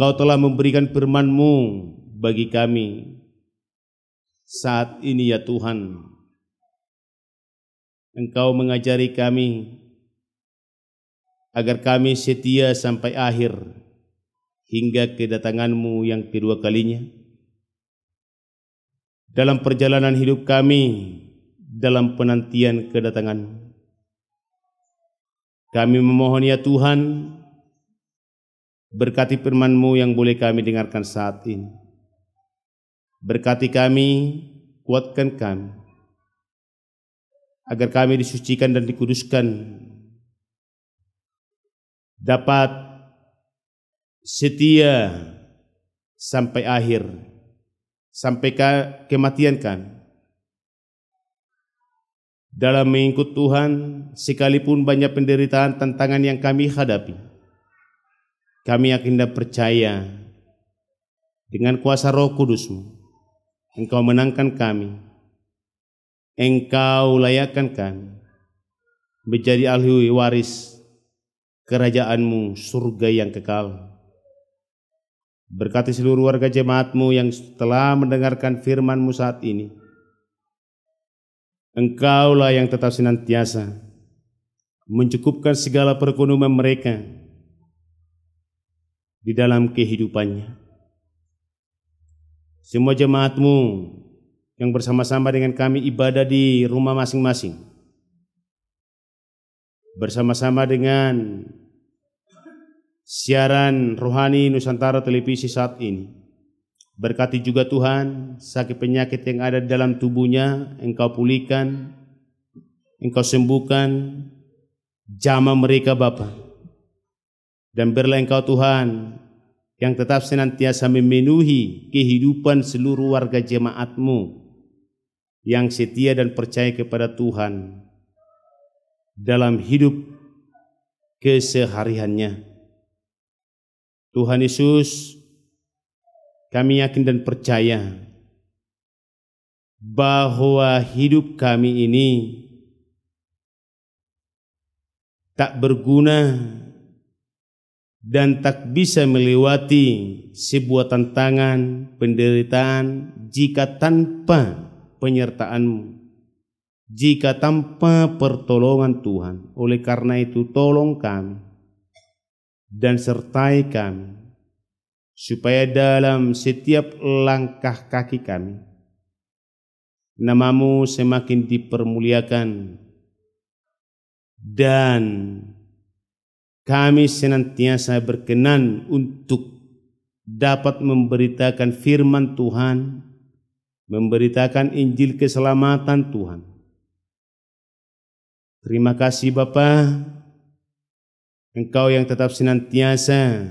Engkau telah memberikan firman-Mu bagi kami saat ini ya Tuhan. Engkau mengajari kami agar kami setia sampai akhir hingga kedatangan-Mu yang kedua kalinya. Dalam perjalanan hidup kami, dalam penantian kedatangan-Mu, kami memohon ya Tuhan, berkati firman-Mu yang boleh kami dengarkan saat ini. Berkati kami, kuatkan kami, agar kami disucikan dan dikuduskan, dapat setia sampai akhir, sampai kematian kami. Dalam mengikut Tuhan, sekalipun banyak penderitaan tantangan yang kami hadapi, kami yakin dan percaya dengan kuasa Roh Kudus-Mu, Engkau menangkan kami, Engkau layakkan kami menjadi ahli waris kerajaan-Mu, surga yang kekal. Berkati seluruh warga jemaat-Mu yang telah mendengarkan firman-Mu saat ini. Engkaulah yang tetap senantiasa mencukupkan segala perekonomian mereka di dalam kehidupannya. Semua jemaat-Mu yang bersama-sama dengan kami ibadah di rumah masing-masing, bersama-sama dengan siaran rohani Nusantara Televisi saat ini. Berkati juga Tuhan sakit penyakit yang ada di dalam tubuhnya, Engkau pulihkan, Engkau sembuhkan, jamah mereka Bapa. Dan berilah Engkau Tuhan yang tetap senantiasa memenuhi kehidupan seluruh warga jemaat-Mu yang setia dan percaya kepada Tuhan dalam hidup kesehariannya. Tuhan Yesus, kami yakin dan percaya bahwa hidup kami ini tak berguna dan tak bisa melewati sebuah tantangan, penderitaan jika tanpa penyertaan-Mu, jika tanpa pertolongan Tuhan. Oleh karena itu tolong kami dan sertai kami, supaya dalam setiap langkah kaki kami, nama-Mu semakin dipermuliakan dan kami senantiasa berkenan untuk dapat memberitakan firman Tuhan, memberitakan Injil keselamatan Tuhan. Terima kasih Bapa, Engkau yang tetap senantiasa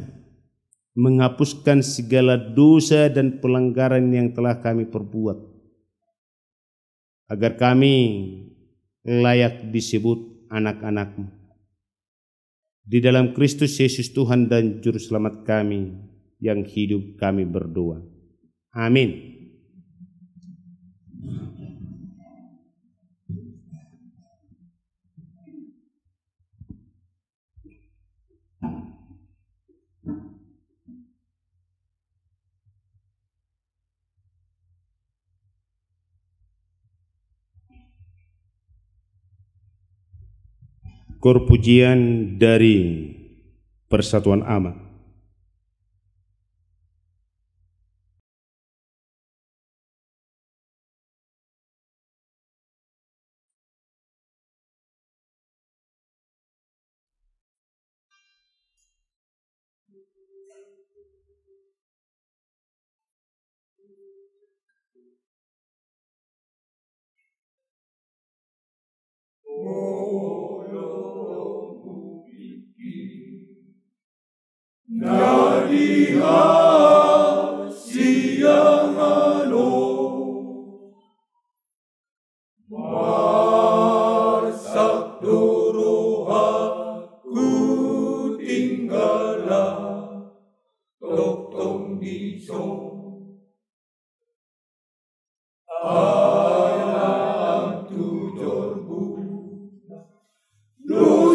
menghapuskan segala dosa dan pelanggaran yang telah kami perbuat, agar kami layak disebut anak-anak-Mu. Di dalam Kristus Yesus Tuhan dan Juru Selamat kami yang hidup, kami berdoa. Amin. Kor pujian dari Persatuan Amat.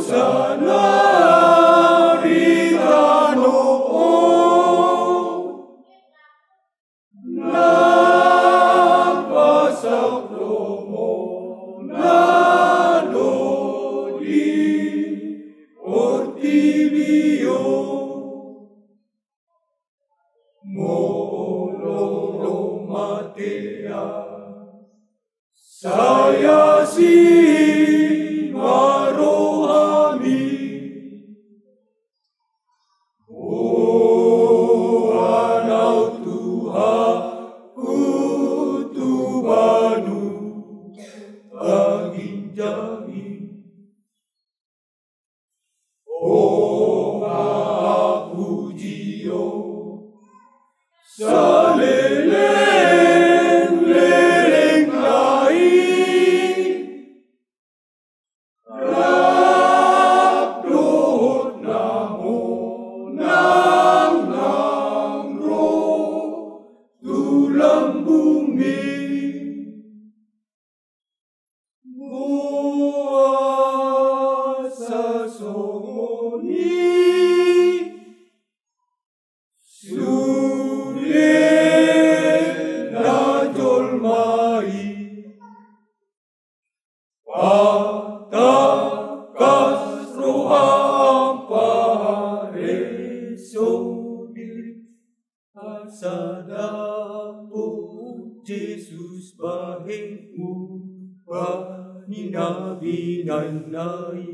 Sana ritano saya simak rohani. Oh anak Tuhan kutubanu angin jahit. Oh aku jio saleleng-leleng lain rap dohot namo nang roh tulang bumi muasa songoni patakas roham paresodir asadamu Yesus bahemu bani nabi nanai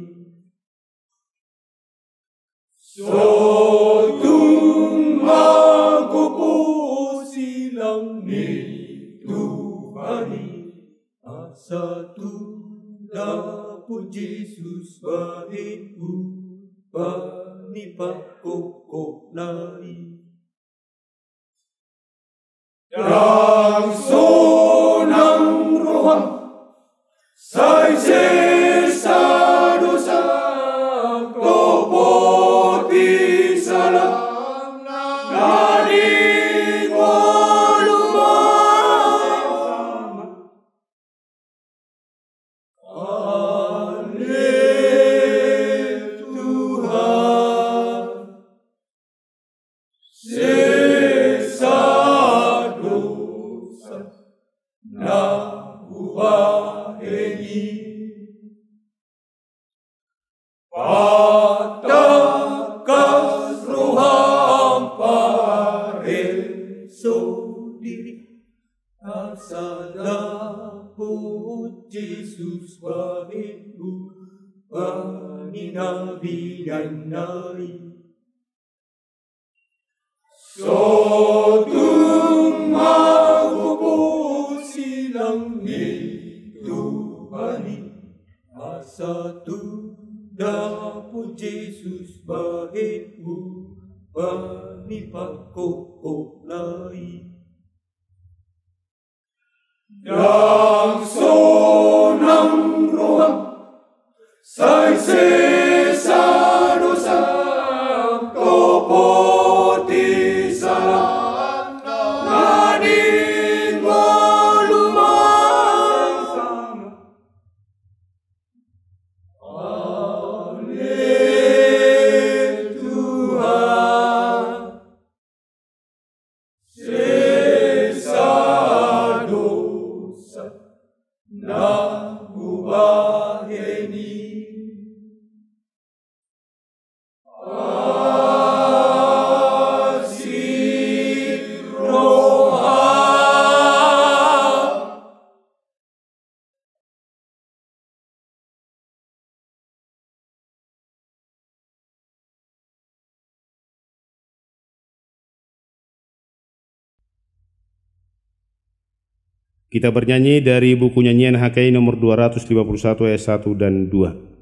sotung magopo silang ni Tuhani asatu dapu Yesus bahemu bani pakokok nai yang sonang roham sai sesa dosa kopoti salam nani patakas roham paresodir asadamu Yesus bahemu bani nabi nanai sotung magopo silang ni Tuhani asatu dapu Yesus bahemu bani pakokok nai yang sonang roham sai sesa dosa kopoti salam nani ngolumai sama Tuhan sesa dosa naku baheni asih roham. Kita bernyanyi dari buku nyanyian HKI nomor 251 ayat 1 dan 2.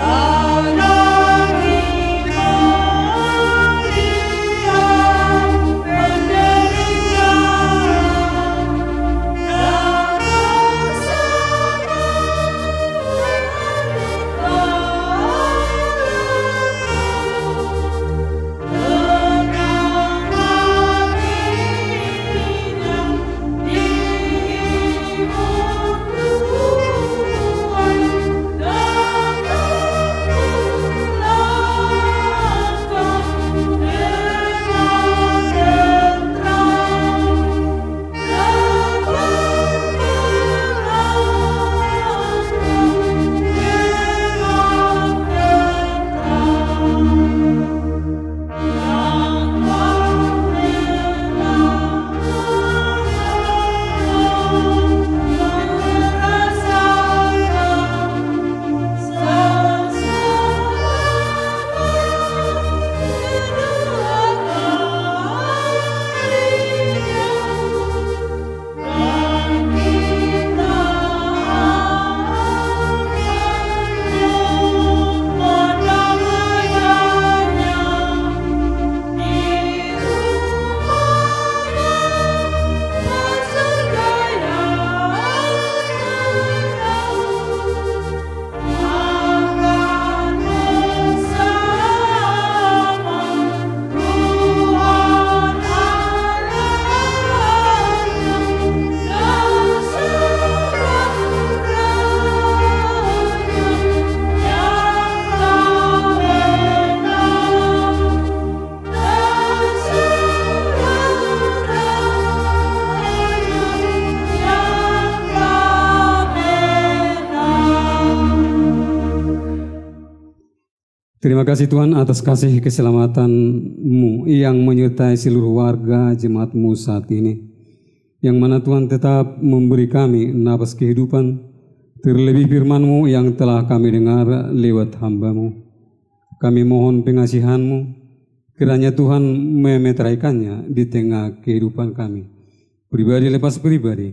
Ah Terima kasih Tuhan atas kasih keselamatan-Mu yang menyertai seluruh warga jemaat-Mu saat ini. Yang mana Tuhan tetap memberi kami napas kehidupan, terlebih firman-Mu yang telah kami dengar lewat hamba-Mu. Kami mohon pengasihan-Mu, kiranya Tuhan memeteraikannya di tengah kehidupan kami, pribadi lepas pribadi,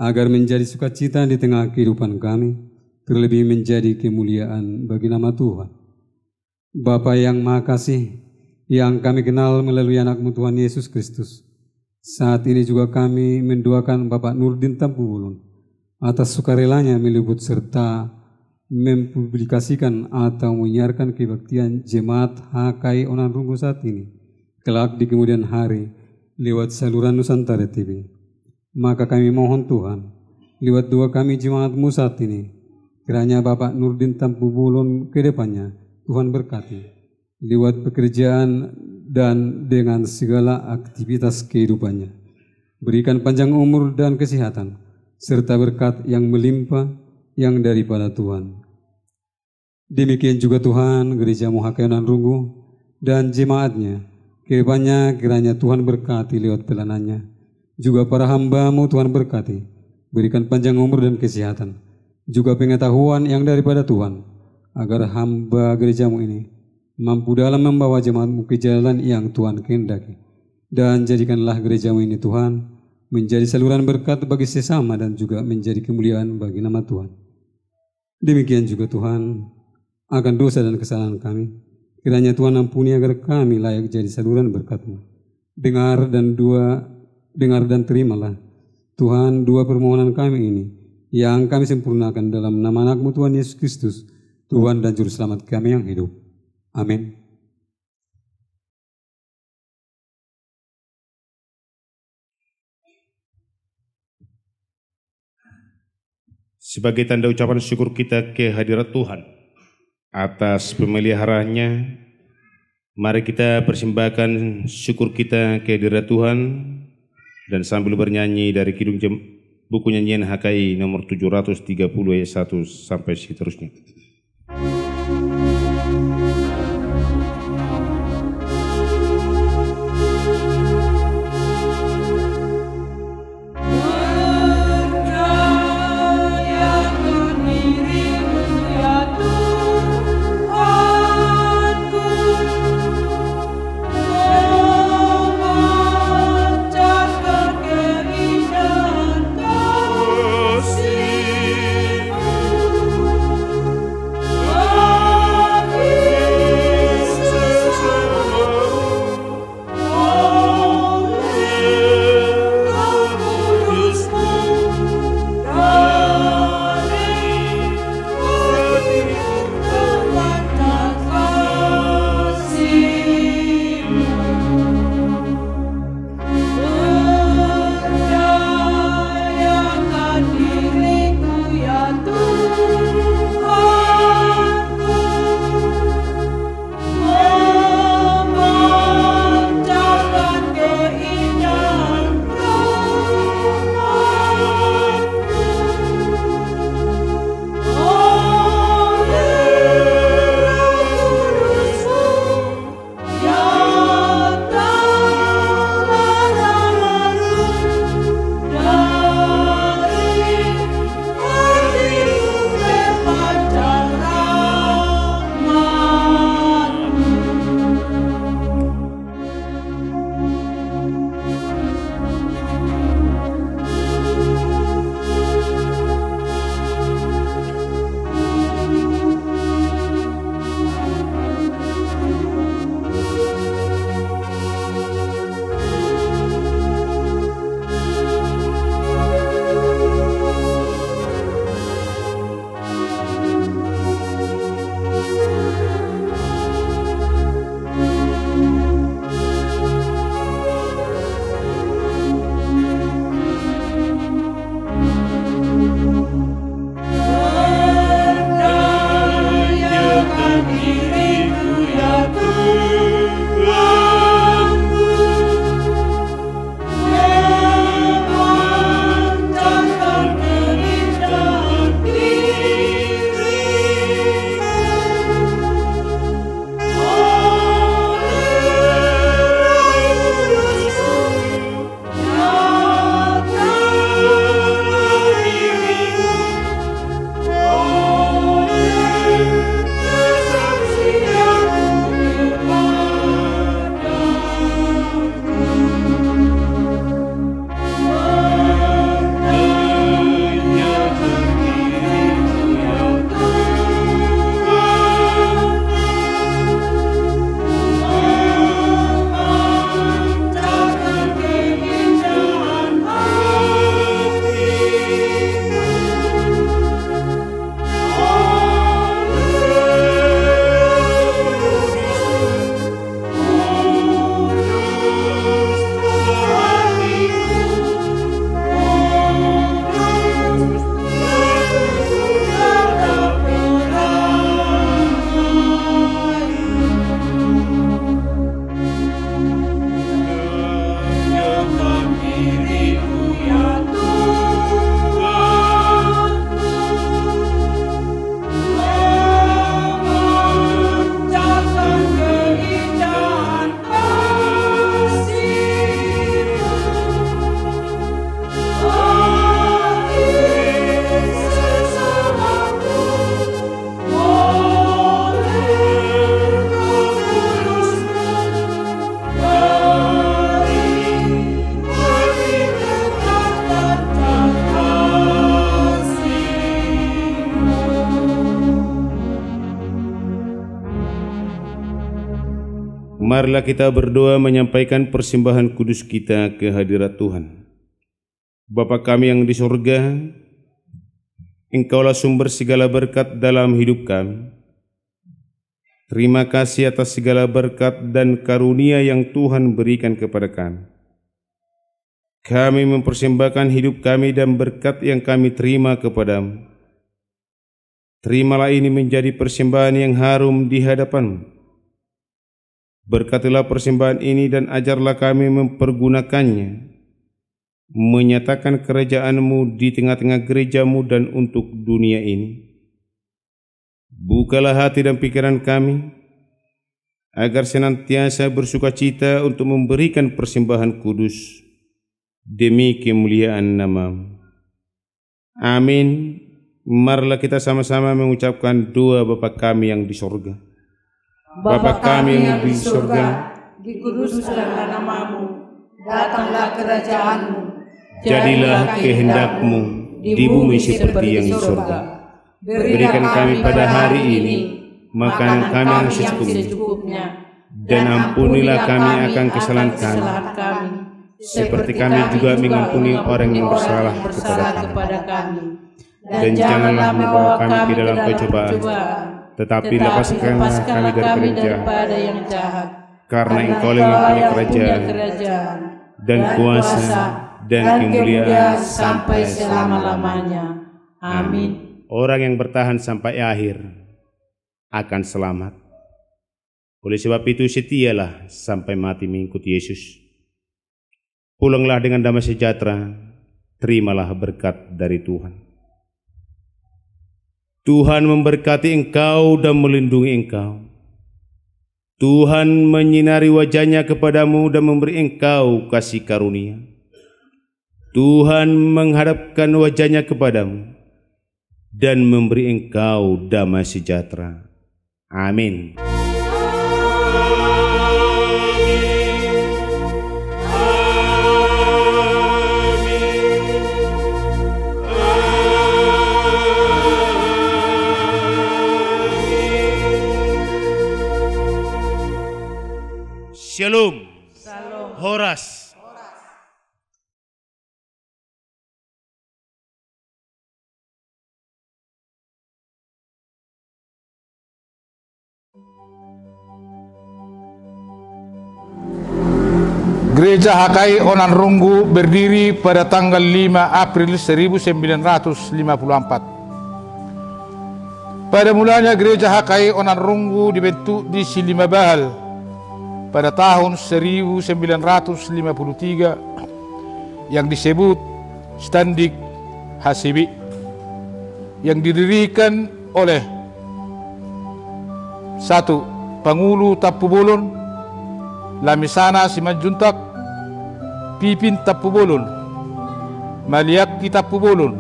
agar menjadi sukacita di tengah kehidupan kami, terlebih menjadi kemuliaan bagi nama Tuhan. Bapa yang Maha Kasih, yang kami kenal melalui anak-Mu Tuhan Yesus Kristus, saat ini juga kami mendoakan Bapak Nurdin Tampu Bulun atas sukarelanya meliput serta mempublikasikan atau menyiarkan kebaktian jemaat HKI Onanrunggu saat ini, kelak di kemudian hari lewat saluran Nusantara TV. Maka kami mohon Tuhan, lewat doa kami jemaat-Mu saat ini, kiranya Bapak Nurdin Tampu Bulun ke depannya Tuhan berkati lewat pekerjaan dan dengan segala aktivitas kehidupannya. Berikan panjang umur dan kesehatan, serta berkat yang melimpah yang daripada Tuhan. Demikian juga Tuhan, Gereja-Mu HKI Onanrunggu dan jemaatnya, ke depannya kiranya Tuhan berkati lewat pelanannya. Juga para hamba-Mu Tuhan berkati, berikan panjang umur dan kesehatan, juga pengetahuan yang daripada Tuhan, agar hamba gereja-Mu ini mampu dalam membawa jemaat-Mu ke jalan yang Tuhan kehendaki. Dan jadikanlah gereja-Mu ini Tuhan menjadi saluran berkat bagi sesama dan juga menjadi kemuliaan bagi nama Tuhan. Demikian juga Tuhan, akan dosa dan kesalahan kami, kiranya Tuhan ampuni agar kami layak jadi saluran berkat-Mu. Dengar dan terimalah Tuhan dua permohonan kami ini, yang kami sempurnakan dalam nama anak-Mu Tuhan Yesus Kristus, Tuhan dan Juru Selamat kami yang hidup. Amin. Sebagai tanda ucapan syukur kita ke hadirat Tuhan atas pemeliharaannya, mari kita persembahkan syukur kita ke hadirat Tuhan dan sambil bernyanyi dari kidung buku nyanyian HKI nomor 730 ayat 1 sampai seterusnya. Marilah kita berdoa menyampaikan persembahan kudus kita ke hadirat Tuhan. Bapa kami yang di surga, Engkaulah sumber segala berkat dalam hidup kami. Terima kasih atas segala berkat dan karunia yang Tuhan berikan kepada kami. Kami mempersembahkan hidup kami dan berkat yang kami terima kepadamu. Terimalah ini menjadi persembahan yang harum di hadapan-Mu. Berkatilah persembahan ini dan ajarlah kami mempergunakannya, menyatakan kerajaan-Mu di tengah-tengah gereja-Mu dan untuk dunia ini. Bukalah hati dan pikiran kami, agar senantiasa bersukacita untuk memberikan persembahan kudus demi kemuliaan nama-Mu. Amin. Marilah kita sama-sama mengucapkan doa Bapa kami yang di surga. Bapa kami yang di surga, dikuduskanlah nama-Mu, datanglah kerajaan-Mu, Jadilah kehendak-Mu di bumi seperti yang di surga. Berikan kami pada hari ini makanan kami yang secukupnya, dan ampunilah kami akan kesalahan kami, seperti kami juga mengampuni orang yang bersalah kepada kami. Dan janganlah membawa kami ke dalam pencobaan, tetapi lepaskanlah kami dari daripada yang jahat. Karena Engkau yang mempunyai kerajaan dan kuasa dan kemuliaan sampai selama-lamanya. Amin. Orang yang bertahan sampai akhir akan selamat. Oleh sebab itu setialah sampai mati mengikuti Yesus. Pulanglah dengan damai sejahtera, terimalah berkat dari Tuhan. Tuhan memberkati engkau dan melindungi engkau. Tuhan menyinari wajahnya kepadamu dan memberi engkau kasih karunia. Tuhan menghadapkan wajahnya kepadamu dan memberi engkau damai sejahtera. Amin. Shalom. Horas. Gereja HKI Onan Runggu berdiri pada tanggal 5 April 1944. Pada mulanya Gereja HKI Onan Runggu dibentuk di Silimabahal pada tahun 1953 yang disebut Standig HCB, yang didirikan oleh 1. Pangulu Tapubolon, Lamisana Simanjuntak, Pipin Tapubolon, Maliaki Tapubolon,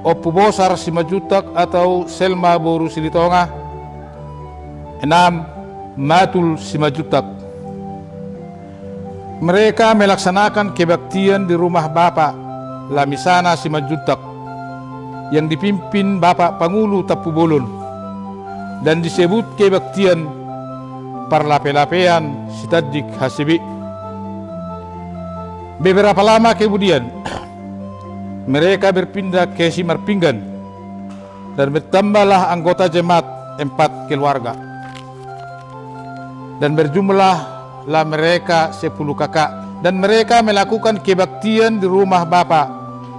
Opubosar Simanjuntak atau Selma Boru Silitonga. 6. Matul Simanjuntak. Mereka melaksanakan kebaktian di rumah Bapak Lamisana Simanjuntak yang dipimpin Bapak Pangulu Tapubolon dan disebut kebaktian Parlape-lapean Sitadik HCB. Beberapa lama kemudian mereka berpindah ke Simarpinggan dan bertambahlah anggota jemaat 4 keluarga. Dan berjumlahlah mereka 10 kakak, dan mereka melakukan kebaktian di rumah Bapak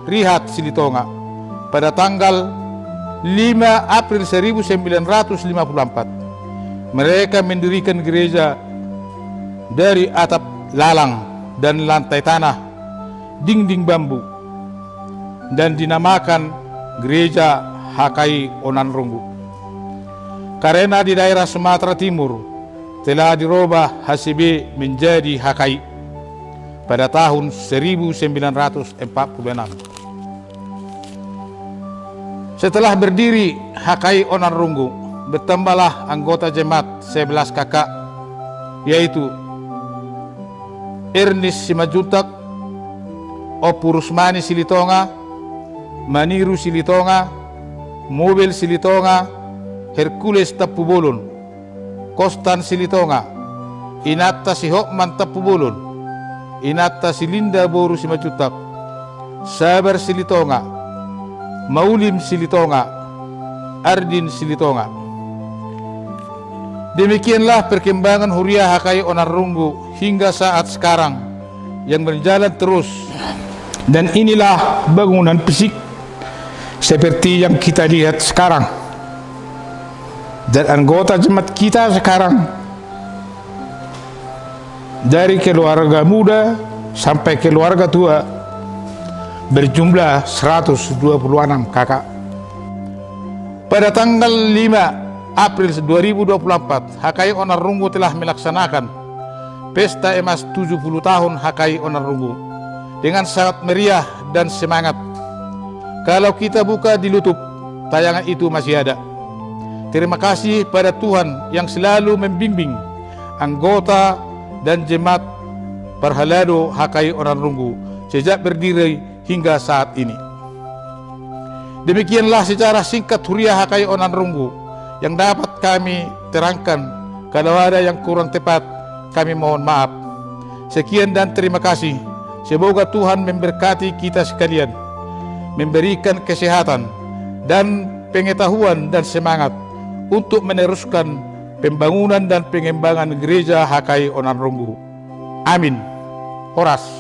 Rihat Silitonga pada tanggal 5 April 1954. Mereka mendirikan gereja dari atap lalang dan lantai tanah, dinding bambu, dan dinamakan Gereja HKI Onan Runggu. Karena di daerah Sumatera Timur telah dirubah HCB menjadi HKI pada tahun 1946. Setelah berdiri HKI Onan Runggu, bertambahlah anggota jemaat 11 kakak, yaitu Ernest Simanjuntak, Opu Rusmani Silitonga, Maniru Silitonga, Mobel Silitonga, Hercules Tapubolon, Kostan Silitonga, Inatta si Hokman Tapubulon, Inatta si Linda Boru si Macutak, Sabar Silitonga, Maulim Silitonga, Ardin Silitonga. Demikianlah perkembangan Huria Hakai Onarrunggu hingga saat sekarang yang berjalan terus. Dan inilah bangunan fisik seperti yang kita lihat sekarang. Dan anggota jemaat kita sekarang dari keluarga muda sampai keluarga tua berjumlah 126 kakak. Pada tanggal 5 April 2024, Hakai Onarrunggu telah melaksanakan Pesta Emas 70 tahun Hakai Onarrunggu dengan sangat meriah dan semangat. Kalau kita buka di YouTube, tayangan itu masih ada. Terima kasih pada Tuhan yang selalu membimbing anggota dan jemaat Parhalado Hakai Onarrunggu sejak berdiri hingga saat ini. Demikianlah secara singkat Huria Hakai Onarrunggu yang dapat kami terangkan. Kalau ada yang kurang tepat, kami mohon maaf. Sekian dan terima kasih. Semoga Tuhan memberkati kita sekalian, memberikan kesehatan dan pengetahuan dan semangat untuk meneruskan pembangunan dan pengembangan gereja Hakai Onarrunggu. Amin. Horas.